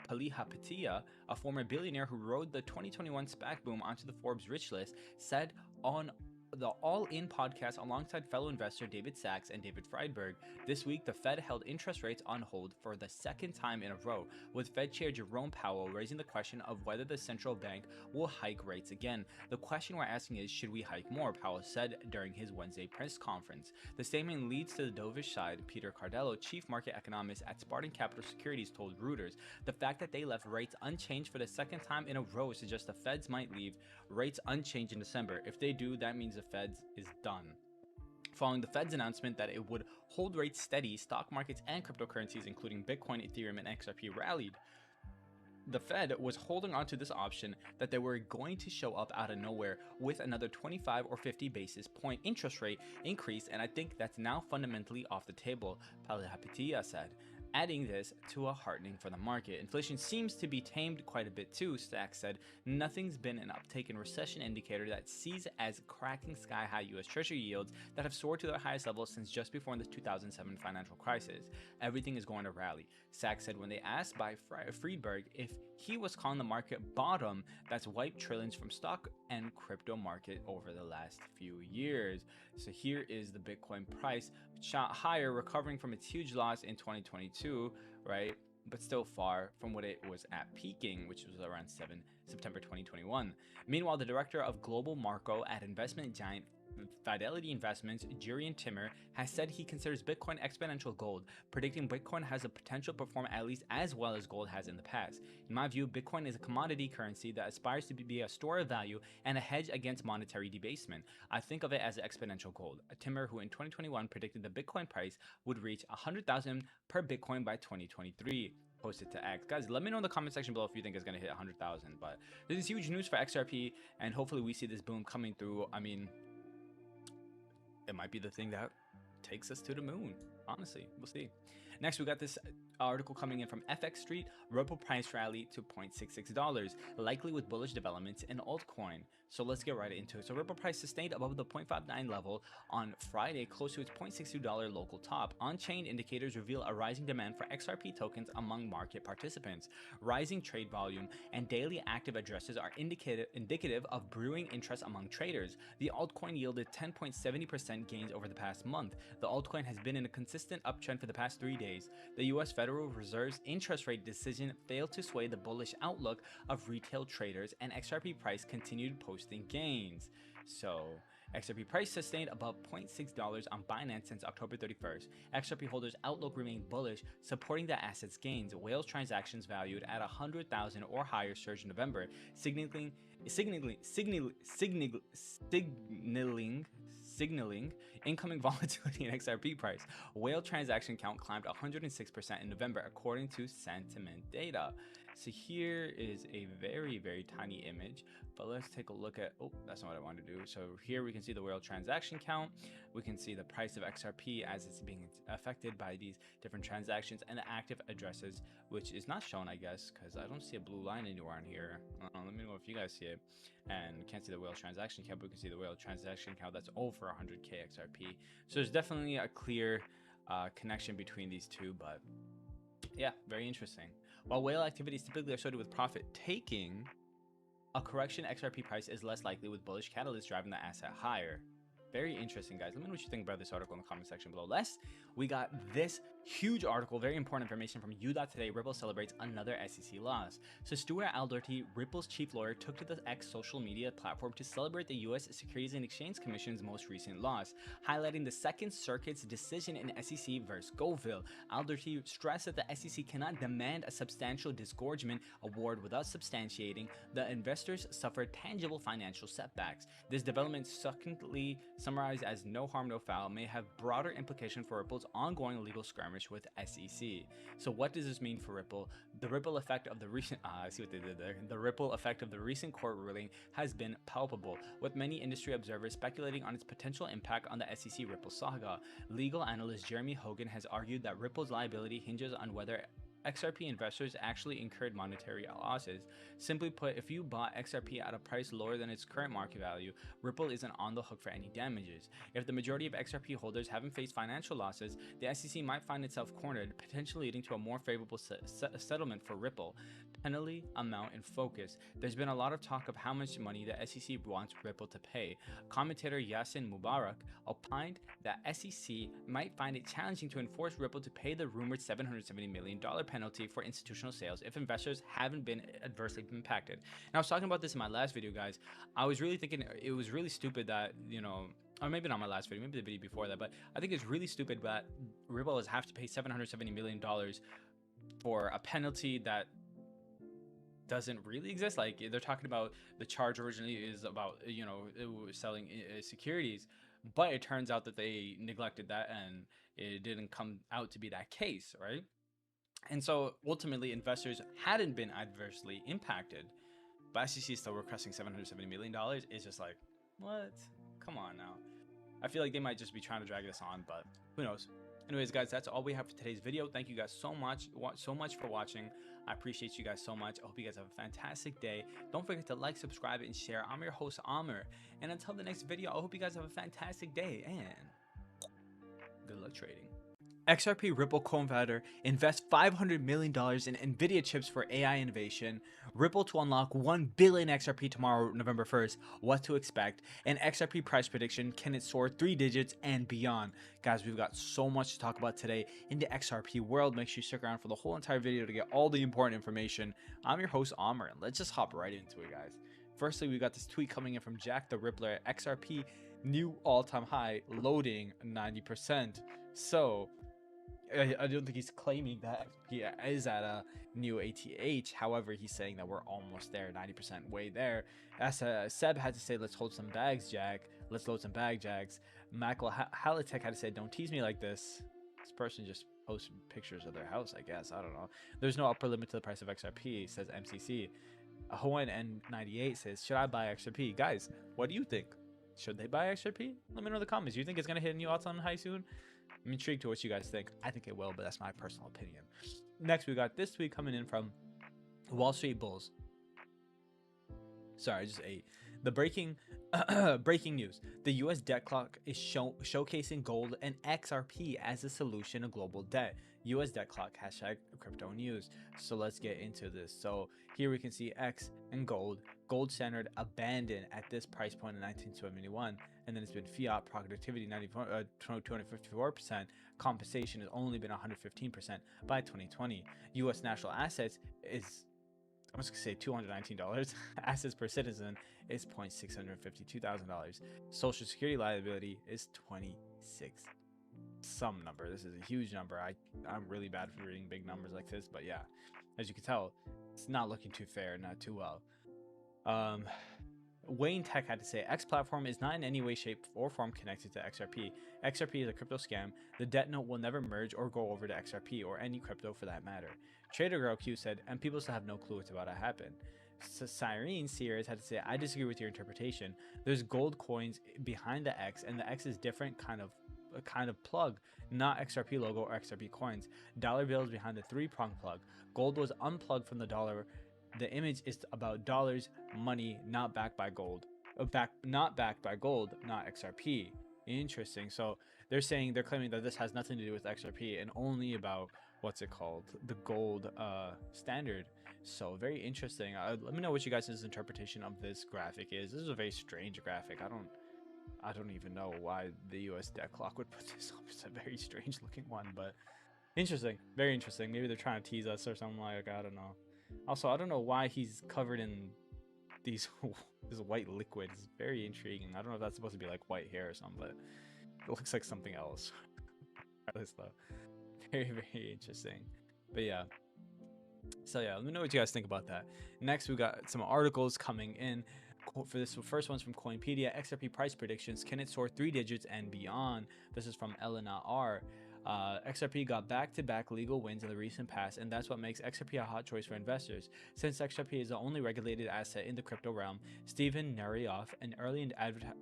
Palihapitiya, a former billionaire who rode the 2021 SPAC boom onto the Forbes rich list, said on the All In podcast alongside fellow investor David Sachs and David Friedberg. This week, the Fed held interest rates on hold for the second time in a row, with Fed Chair Jerome Powell raising the question of whether the central bank will hike rates again. The question we're asking is, should we hike more? Powell said during his Wednesday press conference. The statement leads to the dovish side. Peter Cardello, chief market economist at Spartan Capital Securities, told Reuters the fact that they left rates unchanged for the second time in a row suggests the Feds might leave rates unchanged in December. If they do, that means the Feds is done. Following the Fed's announcement that it would hold rates steady, stock markets and cryptocurrencies, including Bitcoin, Ethereum, and XRP, rallied. The Fed was holding on to this option that they were going to show up out of nowhere with another 25 or 50 basis point interest rate increase, and I think that's now fundamentally off the table, Palihapitiya said, adding this to a heartening for the market. Inflation seems to be tamed quite a bit too, Stack said. Nothing's been an uptake in recession indicator that sees as cracking sky-high U.S. Treasury yields that have soared to their highest levels since just before the 2007 financial crisis. Everything is going to rally, Sachs said when they asked by Friedberg if he was calling the market bottom that's wiped trillions from stock and crypto market over the last few years. So here is the Bitcoin price, shot higher, recovering from its huge loss in 2022, right? but still far from what it was at peaking, which was around September 2021. Meanwhile, the director of global Marco at investment giant Fidelity Investments, Jurian Timmer, has said he considers Bitcoin exponential gold, predicting Bitcoin has the potential to perform at least as well as gold has in the past. In my view, Bitcoin is a commodity currency that aspires to be a store of value and a hedge against monetary debasement. I think of it as exponential gold. Timmer, who in 2021 predicted the Bitcoin price would reach 100,000 per Bitcoin by 2023. Posted to X. Guys, let me know in the comment section below if you think it's going to hit 100,000. But this is huge news for XRP, and hopefully we see this boom coming through. I mean, it might be the thing that takes us to the moon. Honestly, we'll see. Next, we got this article coming in from FX Street. Ripple price rally to $0.66, likely with bullish developments in altcoin. So let's get right into it. So Ripple price sustained above the 0.59 level on Friday, close to its $0.62 local top. On-chain indicators reveal a rising demand for XRP tokens among market participants. Rising trade volume and daily active addresses are indicative of brewing interest among traders. The altcoin yielded 10.70% gains over the past month. The altcoin has been in a consistent uptrend for the past 3 days. The U.S. Federal Reserve's interest rate decision failed to sway the bullish outlook of retail traders, and XRP price continued posting gains. So XRP price sustained above $0.6 on Binance since October 31st. XRP holders' outlook remained bullish, supporting the asset's gains. Whales transactions valued at 100,000 or higher surged in November, signaling incoming volatility in XRP price. Whale transaction count climbed 106% in November, according to sentiment data. So here is a very, very tiny image, but let's take a look at, oh, that's not what I wanted to do. So here we can see the whale transaction count. We can see the price of XRP as it's being affected by these different transactions, and the active addresses, which is not shown, I guess, because I don't see a blue line anywhere on here. Let me know if you guys see it. And can't see the whale transaction count, but we can see the whale transaction count that's over 100k XRP. So there's definitely a clear connection between these two, but yeah, very interesting. While whale activity is typically associated with profit taking, a correction XRP price is less likely, with bullish catalysts driving the asset higher. Very interesting, guys. Let me know what you think about this article in the comment section below. We got this huge article, very important information from U.Today. Ripple celebrates another SEC loss. So Stuart Alderty, Ripple's chief lawyer, took to the X social media platform to celebrate the U.S. Securities and Exchange Commission's most recent loss, highlighting the Second Circuit's decision in SEC versus Goville. Alderty stressed that the SEC cannot demand a substantial disgorgement award without substantiating the investors suffered tangible financial setbacks. This development, succinctly summarized as no harm, no foul, may have broader implications for Ripple's ongoing legal skirmish with SEC. So what does this mean for Ripple? The ripple effect of the recent I see what they did there. The ripple effect of the recent court ruling has been palpable, with many industry observers speculating on its potential impact on the SEC Ripple saga. Legal analyst Jeremy Hogan has argued that Ripple's liability hinges on whether XRP investors actually incurred monetary losses. Simply put, if you bought XRP at a price lower than its current market value, Ripple isn't on the hook for any damages. If the majority of XRP holders haven't faced financial losses, the SEC might find itself cornered, potentially leading to a more favorable settlement for Ripple. Penalty amount in focus. There's been a lot of talk of how much money the SEC wants Ripple to pay. Commentator Yasin Mubarak opined that SEC might find it challenging to enforce Ripple to pay the rumored $770 million penalty for institutional sales if investors haven't been adversely impacted. And I was talking about this in my last video, guys. I was really thinking it was really stupid that, or maybe not my last video, maybe the video before that, but I think it's really stupid that Ripple has have to pay $770 million for a penalty that doesn't really exist. Like, they're talking about the charge originally is about selling securities, but it turns out that they neglected that and it didn't come out to be that case, right? And so ultimately investors hadn't been adversely impacted, but SEC is still requesting $770 million. It's just like, what? Come on now. I feel like they might just be trying to drag this on, but who knows. Anyways, guys, that's all we have for today's video. Thank you guys so much for watching. I appreciate you guys so much. I hope you guys have a fantastic day. Don't forget to like, subscribe, and share. I'm your host, Amr. And until the next video, I hope you guys have a fantastic day and good luck trading. XRP Ripple co-founder invests $500 million in NVIDIA chips for AI innovation. Ripple to unlock 1 billion XRP tomorrow, November 1st. What to expect? And XRP price prediction, can it soar 3 digits and beyond? Guys, we've got so much to talk about today in the XRP world. Make sure you stick around for the whole entire video to get all the important information. I'm your host, Amr, and let's just hop right into it, guys. Firstly, we got this tweet coming in from Jack the Rippler. XRP new all-time high, loading 90%. So I don't think he's claiming that he is at a new ATH. However, he's saying that we're almost there, 90% way there. As Seb had to say, let's hold some bags, Jack. Let's load some bag jacks. Michael Halitek had to say, don't tease me like this. This person just posted pictures of their house, I guess. I don't know. There's no upper limit to the price of XRP, says MCC. Hoen N98 says, should I buy XRP? Guys, what do you think? Should they buy XRP? Let me know in the comments. Do you think it's going to hit a new all-time high soon? I'm intrigued to what you guys think. I think it will, but that's my personal opinion. Next, we got this tweet coming in from Wall Street Bulls. Sorry, I just ate. The breaking news. The U.S. debt clock is showcasing gold and XRP as a solution to global debt. U.S. debt clock, hashtag crypto news. So let's get into this. So here we can see X and gold. Gold standard abandoned at this price point in 1971. And then it's been fiat productivity 254%. Compensation has only been 115% by 2020. U.S. national assets is, I'm just gonna say $219. Assets per citizen is $652,000. Social security liability is 26 some number. This is a huge number. I'm really bad for reading big numbers like this, but yeah, as you can tell, it's not looking too fair, not too well. Wayne Tech had to say, X platform is not in any way, shape, or form connected to XRP. XRP is a crypto scam. The debt note will never merge or go over to XRP or any crypto for that matter. Trader Girl Q said, and people still have no clue what's about to happen. Cyrene Sears had to say, I disagree with your interpretation. There's gold coins behind the X, and the X is different kind of plug, not XRP logo or XRP coins. Dollar bills behind the 3-prong plug. Gold was unplugged from the dollar. The image is about dollars, money, not backed by gold. Not backed by gold, not XRP. Interesting. So they're claiming that this has nothing to do with XRP and only about what's it called, the gold standard. So very interesting. Let me know what you guys' interpretation of this graphic is. This is a very strange graphic. I don't even know why the US debt clock would put this up. It's a very strange looking one, but interesting. Very interesting. Maybe they're trying to tease us or something, like, I don't know. Also, I don't know why he's covered in this white liquid. It's very intriguing. I don't know if that's supposed to be like white hair or something, but it looks like something else. Very, very interesting. But yeah. So yeah, let me know what you guys think about that. Next, we got some articles coming in. For this first one's from Coinpedia. XRP price predictions, can it soar 3 digits and beyond? This is from Elena R. XRP got back-to-back legal wins in the recent past, and that's what makes XRP a hot choice for investors. Since XRP is the only regulated asset in the crypto realm, Steven Narioff, an early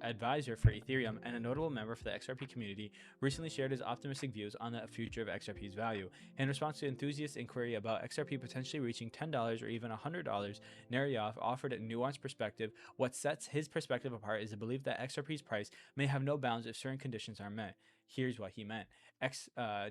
advisor for Ethereum and a notable member for the XRP community, recently shared his optimistic views on the future of XRP's value. In response to enthusiasts' inquiry about XRP potentially reaching $10 or even $100, Narioff offered a nuanced perspective. What sets his perspective apart is the belief that XRP's price may have no bounds if certain conditions are met. Here's what he meant.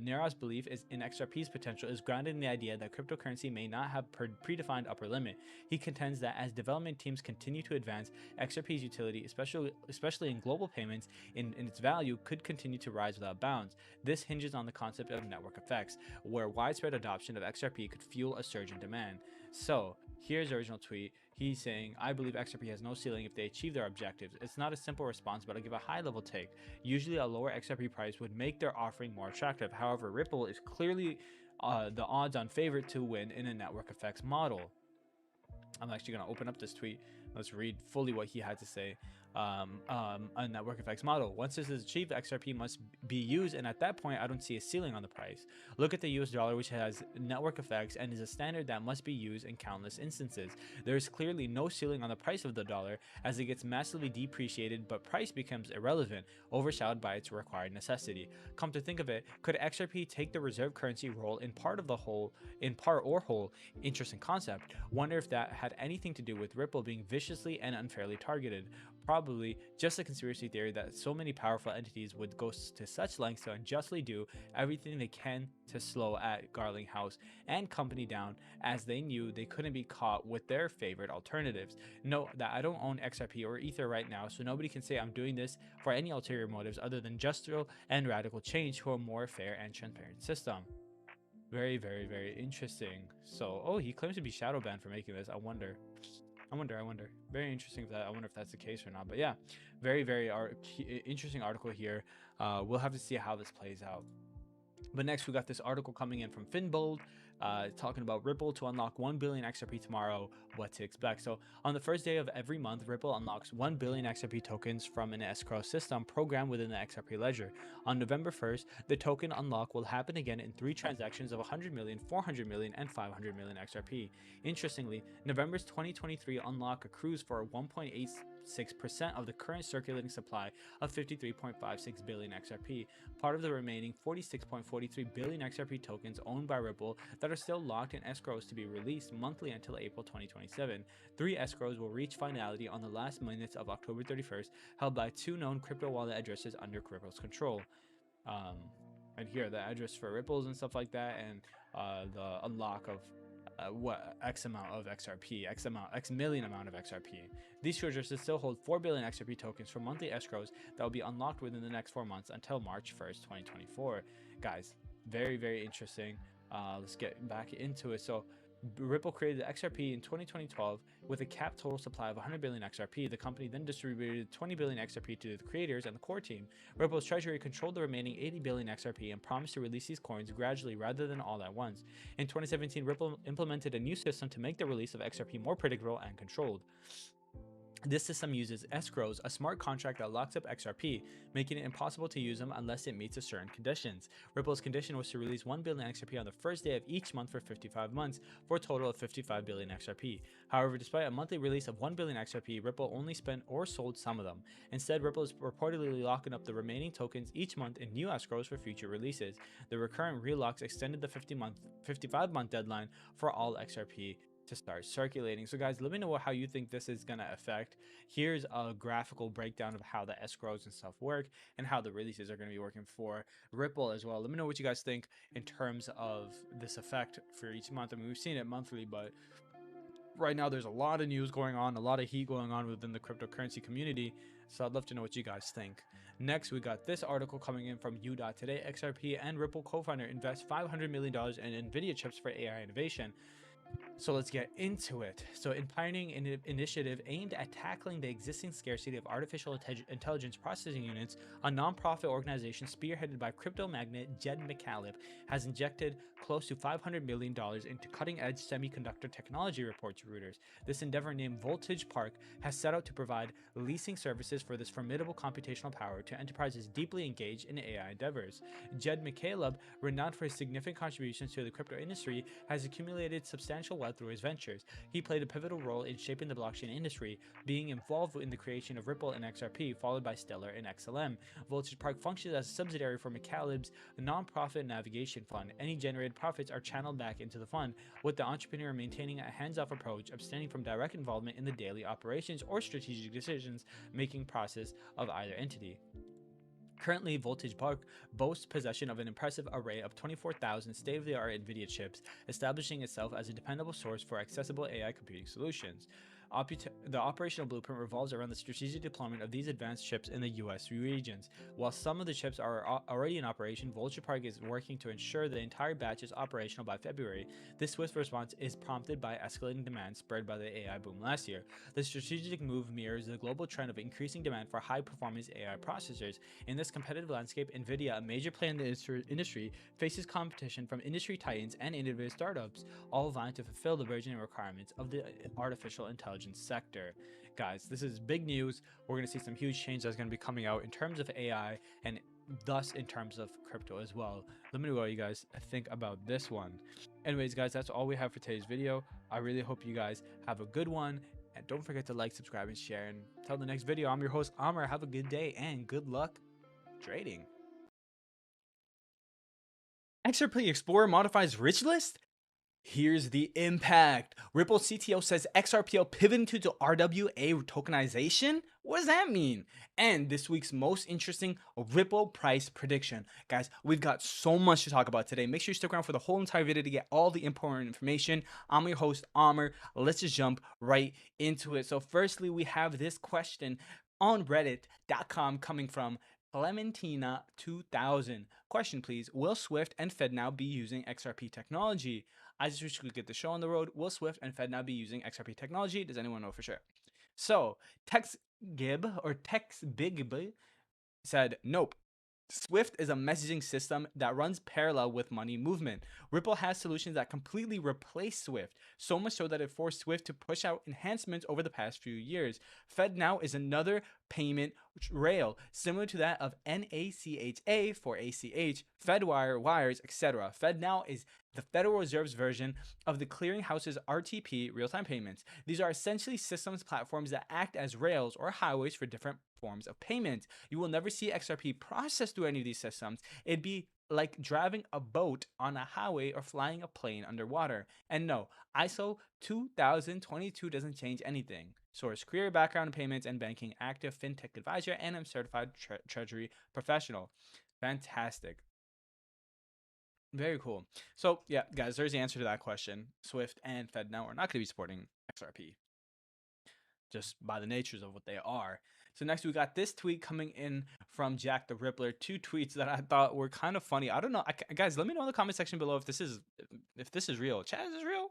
Nero's belief in XRP's potential is grounded in the idea that cryptocurrency may not have predefined upper limit. He contends that as development teams continue to advance, XRP's utility, especially in global payments, in its value could continue to rise without bounds. This hinges on the concept of network effects, where widespread adoption of XRP could fuel a surge in demand. So, here's the original tweet. He's saying, I believe XRP has no ceiling if they achieve their objectives. It's not a simple response, but I'll give a high-level take. Usually, a lower XRP price would make their offering more attractive. However, Ripple is clearly the odds-on favorite to win in a network effects model. I'm actually going to open up this tweet. Let's read fully what he had to say. A network effects model. Once this is achieved, XRP must be used, and at that point, I don't see a ceiling on the price. Look at the US dollar, which has network effects and is a standard that must be used in countless instances. There is clearly no ceiling on the price of the dollar as it gets massively depreciated, but price becomes irrelevant, overshadowed by its required necessity. Come to think of it, could XRP take the reserve currency role in part or whole? Interesting concept. Wonder if that had anything to do with Ripple being viciously and unfairly targeted. probably just a conspiracy theory that so many powerful entities would go to such lengths to unjustly do everything they can to slow at Garling House and company down, as they knew they couldn't be caught with their favorite alternatives. Note that I don't own XRP or Ether right now, so nobody can say I'm doing this for any ulterior motives other than industrial and radical change to a more fair and transparent system. Very, very, very interesting. So, oh, he claims to be shadow banned for making this. I wonder. Very interesting if that. I wonder if that's the case or not. But yeah, very, very interesting article here. We'll have to see how this plays out. But next, we got this article coming in from Finbold, talking about Ripple to unlock 1 billion XRP tomorrow, what to expect. So on the first day of every month, Ripple unlocks 1 billion XRP tokens from an escrow system programmed within the XRP ledger. On November 1st, the token unlock will happen again in 3 transactions of 100 million, 400 million, and 500 million XRP. Interestingly, November's 2023 unlock accrues for 1.86% of the current circulating supply of 53.56 billion XRP, part of the remaining 46.43 billion XRP tokens owned by Ripple that are still locked in escrows to be released monthly until April 2027. 3 escrows will reach finality on the last minutes of October 31st, held by 2 known crypto wallet addresses under Ripple's control. And here, the address for Ripples and stuff like that, and the unlock of X amount of XRP, X million amount of XRP. These 2 addresses still hold 4 billion XRP tokens for monthly escrows that will be unlocked within the next 4 months until March 1st, 2024. Guys, very, very interesting. Let's get back into it. So Ripple created XRP in 2012 with a capped total supply of 100 billion XRP. The company then distributed 20 billion XRP to the creators and the core team. Ripple's treasury controlled the remaining 80 billion XRP and promised to release these coins gradually rather than all at once. In 2017, Ripple implemented a new system to make the release of XRP more predictable and controlled. This system uses escrows, a smart contract that locks up XRP, making it impossible to use them unless it meets a certain conditions. Ripple's condition was to release 1 billion XRP on the first day of each month for 55 months, for a total of 55 billion XRP. However, despite a monthly release of 1 billion XRP, Ripple only spent or sold some of them. Instead, Ripple is reportedly locking up the remaining tokens each month in new escrows for future releases. The recurrent relocks extended the 55-month deadline for all XRP to start circulating. So guys, let me know how you think this is going to affect. Here's a graphical breakdown of how the escrows and stuff work and how the releases are going to be working for Ripple as well. Let me know what you guys think in terms of this effect for each month. I mean, we've seen it monthly, but right now there's a lot of news going on, a lot of heat going on within the cryptocurrency community. So I'd love to know what you guys think. Next, we got this article coming in from U.Today. XRP and Ripple co-founder invest $500 million in NVIDIA chips for AI innovation. So let's get into it. So in pioneering an initiative aimed at tackling the existing scarcity of artificial intelligence processing units, a nonprofit organization spearheaded by crypto magnate Jed McCaleb has injected close to $500 million into cutting-edge semiconductor technology, reports Reuters. This endeavor, named Voltage Park, has set out to provide leasing services for this formidable computational power to enterprises deeply engaged in AI endeavors. Jed McCaleb, renowned for his significant contributions to the crypto industry, has accumulated substantial wealth through his ventures. He played a pivotal role in shaping the blockchain industry, being involved in the creation of Ripple and XRP, followed by Stellar and XLM. Voltage Park functions as a subsidiary for McCaleb's nonprofit navigation fund. Any generated profits are channeled back into the fund, with the entrepreneur maintaining a hands-off approach, abstaining from direct involvement in the daily operations or strategic decisions-making process of either entity. Currently, Voltage Park boasts possession of an impressive array of 24,000 state-of-the-art NVIDIA chips, establishing itself as a dependable source for accessible AI computing solutions. The operational blueprint revolves around the strategic deployment of these advanced chips in the U.S. regions. While some of the chips are already in operation, Voltage Park is working to ensure the entire batch is operational by February. This swift response is prompted by escalating demand spurred by the AI boom last year. The strategic move mirrors the global trend of increasing demand for high-performance AI processors. In this competitive landscape, NVIDIA, a major player in the industry, faces competition from industry titans and innovative startups, all vying to fulfill the burgeoning requirements of the artificial intelligence sector. Guys, this is big news. We're going to see some huge change that's going to be coming out in terms of AI and thus in terms of crypto as well. Let me know what you guys think about this one. Anyways, guys, that's all we have for today's video. I really hope you guys have a good one. And don't forget to like, subscribe, and share. And until the next video, I'm your host, Amr. Have a good day and good luck trading. XRP Explorer modifies rich list? Here's the impact. Ripple CTO says XRPL pivoting to RWA tokenization? What does that mean? And this week's most interesting Ripple price prediction. Guys, we've got so much to talk about today. Make sure you stick around for the whole entire video to get all the important information. I'm your host, Amr. Let's just jump right into it. So firstly, we have this question on reddit.com coming from Clementina 2000. Question, please. Will Swift and FedNow be using XRP technology? I just wish we could get the show on the road. Will Swift and FedNow be using XRP technology? Does anyone know for sure? So, Tex Big said, nope. Swift is a messaging system that runs parallel with money movement. Ripple has solutions that completely replace Swift, so much so that it forced Swift to push out enhancements over the past few years. FedNow is another payment rail similar to that of NACHA for ACH, FedWire, wires, etc. FedNow is the Federal Reserve's version of the clearinghouse's RTP, real-time payments. These are essentially systems platforms that act as rails or highways for different forms of payment. You will never see XRP processed through any of these systems. It'd be like driving a boat on a highway or flying a plane underwater. And no, ISO 2022 doesn't change anything. Source: career, background in payments and banking, active fintech advisor, and I'm certified treasury professional. Fantastic. Very cool. So yeah, guys, there's the answer to that question. Swift and FedNow are not going to be supporting XRP, just by the natures of what they are. So next we got this tweet coming in from Jack the Rippler. Two tweets that I thought were kind of funny. I don't know, guys. Let me know in the comment section below if this is real. Chat, is this real?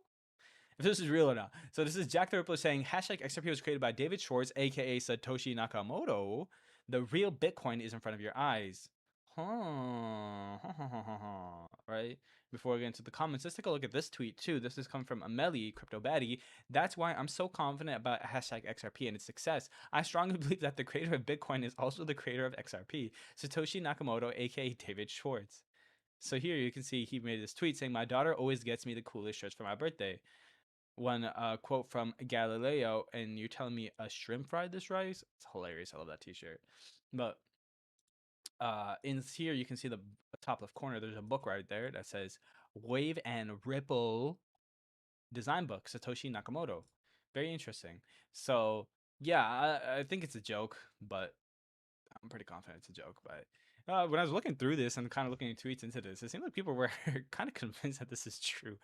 If this is real or not. So this is Jack the Rippler saying hashtag XRP was created by David Schwartz, aka Satoshi Nakamoto. The real Bitcoin is in front of your eyes. Right? Before we get into the comments, let's take a look at this tweet too. This is coming from Amelie, Crypto Baddie. That's why I'm so confident about hashtag XRP and its success. I strongly believe that the creator of Bitcoin is also the creator of XRP, Satoshi Nakamoto, aka David Schwartz. So here you can see he made this tweet saying, my daughter always gets me the coolest shirts for my birthday. One quote from Galileo, and you're telling me a shrimp fried this rice? It's hilarious. I love that t-shirt. But in here you can see the top left corner, there's a book right there that says Wave and Ripple Design Book, Satoshi Nakamoto. Very interesting. So yeah, I think it's a joke, but I'm pretty confident it's a joke. But when I was looking through this and kind of looking at tweets into this, it seemed like people were kind of convinced that this is true.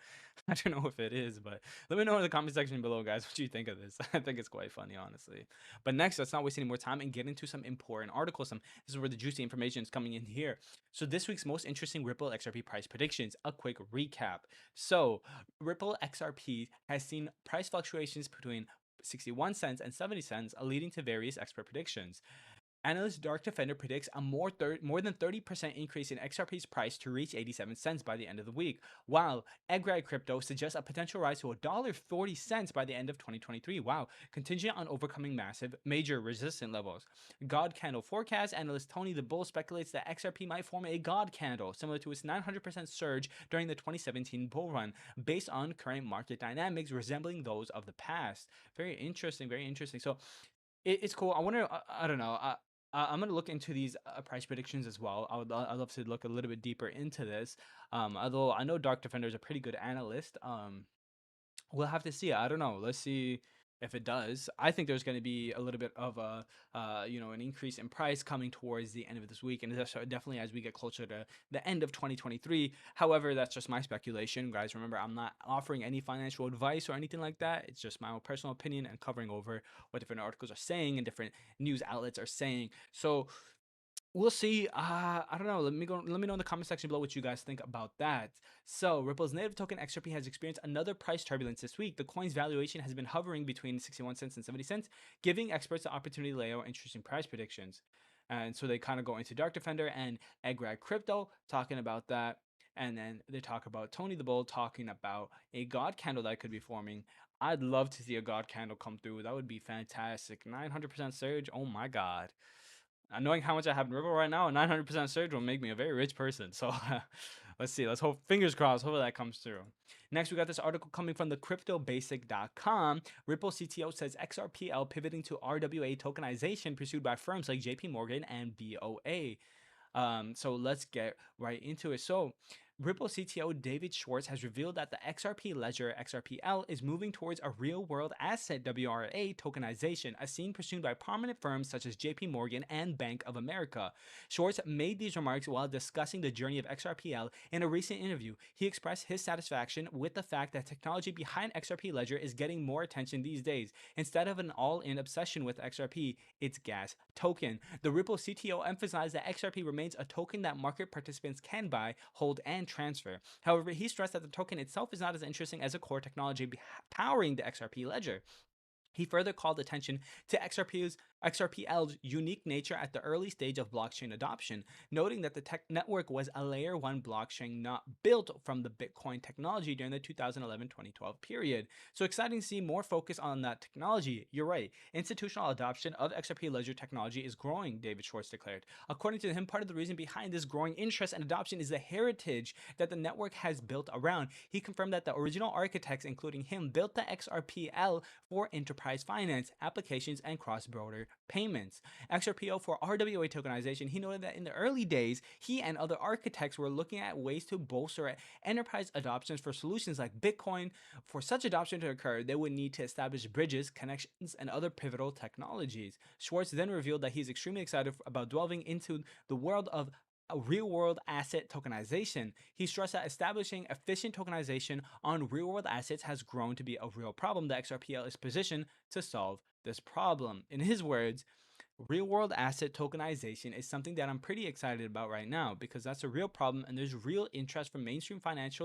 I don't know if it is, but let me know in the comment section below, guys, what you think of this. I think it's quite funny, honestly. But next, let's not waste any more time and get into some important articles. This is where the juicy information is coming in here. So this week's most interesting Ripple XRP price predictions. A quick recap. So Ripple XRP has seen price fluctuations between 61 cents and 70 cents, leading to various expert predictions. Analyst Dark Defender predicts a more than 30% increase in XRP's price to reach 87 cents by the end of the week, while Xrp Crypto suggests a potential rise to $1.40 by the end of 2023. Wow, contingent on overcoming major resistance levels. God Candle forecast analyst Tony the Bull speculates that XRP might form a God Candle, similar to its 900% surge during the 2017 bull run, based on current market dynamics resembling those of the past. Very interesting, very interesting. So it's cool. I wonder, I don't know. I'm gonna look into these price predictions as well. I'd love to look a little bit deeper into this. Although I know Dark Defender is a pretty good analyst. We'll have to see. I don't know. Let's see if it does. I think there's going to be a little bit of a, an increase in price coming towards the end of this week, and definitely as we get closer to the end of 2023. However, that's just my speculation, guys. Remember, I'm not offering any financial advice or anything like that. It's just my own personal opinion and covering over what different articles are saying and different news outlets are saying. So we'll see. I don't know. Let me know in the comment section below what you guys think about that. So Ripple's native token XRP has experienced another price turbulence this week. The coin's valuation has been hovering between 61 cents and 70 cents, giving experts the opportunity to lay out interesting price predictions. And so they kind of go into Dark Defender and Xrp Crypto talking about that. And then they talk about Tony the Bull talking about a God candle that could be forming. I'd love to see a God candle come through. That would be fantastic. 900% surge. Oh my God. Knowing how much I have in Ripple right now, a 900% surge will make me a very rich person. So let's see. Let's hope, fingers crossed, hopefully that comes through. Next, we got this article coming from the CryptoBasic.com. Ripple CTO says XRPL pivoting to RWA tokenization pursued by firms like JP Morgan and BOA. So let's get right into it. So Ripple CTO David Schwartz has revealed that the XRP ledger XRPL is moving towards a real-world asset WRA tokenization, a scene pursued by prominent firms such as JP Morgan and Bank of America. Schwartz made these remarks while discussing the journey of XRPL in a recent interview. He expressed his satisfaction with the fact that technology behind XRP ledger is getting more attention these days. Instead of an all-in obsession with XRP, it's gas token. The Ripple CTO emphasized that XRP remains a token that market participants can buy, hold, and transfer. However, he stressed that the token itself is not as interesting as a core technology powering the XRP ledger. He further called attention to XRPL's unique nature at the early stage of blockchain adoption, noting that the tech network was a layer 1 blockchain not built from the Bitcoin technology during the 2011-2012 period. So exciting to see more focus on that technology. You're right. Institutional adoption of XRP ledger technology is growing, David Schwartz declared. According to him, part of the reason behind this growing interest and adoption is the heritage that the network has built around. He confirmed that the original architects, including him, built the XRPL for enterprise finance, applications, and cross-border payments. XRPO for RWA tokenization, he noted that in the early days, he and other architects were looking at ways to bolster enterprise adoptions for solutions like Bitcoin. For such adoption to occur, they would need to establish bridges, connections, and other pivotal technologies. Schwartz then revealed that he's extremely excited about delving into the world of a real-world asset tokenization. He stressed that establishing efficient tokenization on real-world assets has grown to be a real problem that XRPL is positioned to solve this problem. In his words, real-world asset tokenization is something that I'm pretty excited about right now because that's a real problem and there's real interest from mainstream financial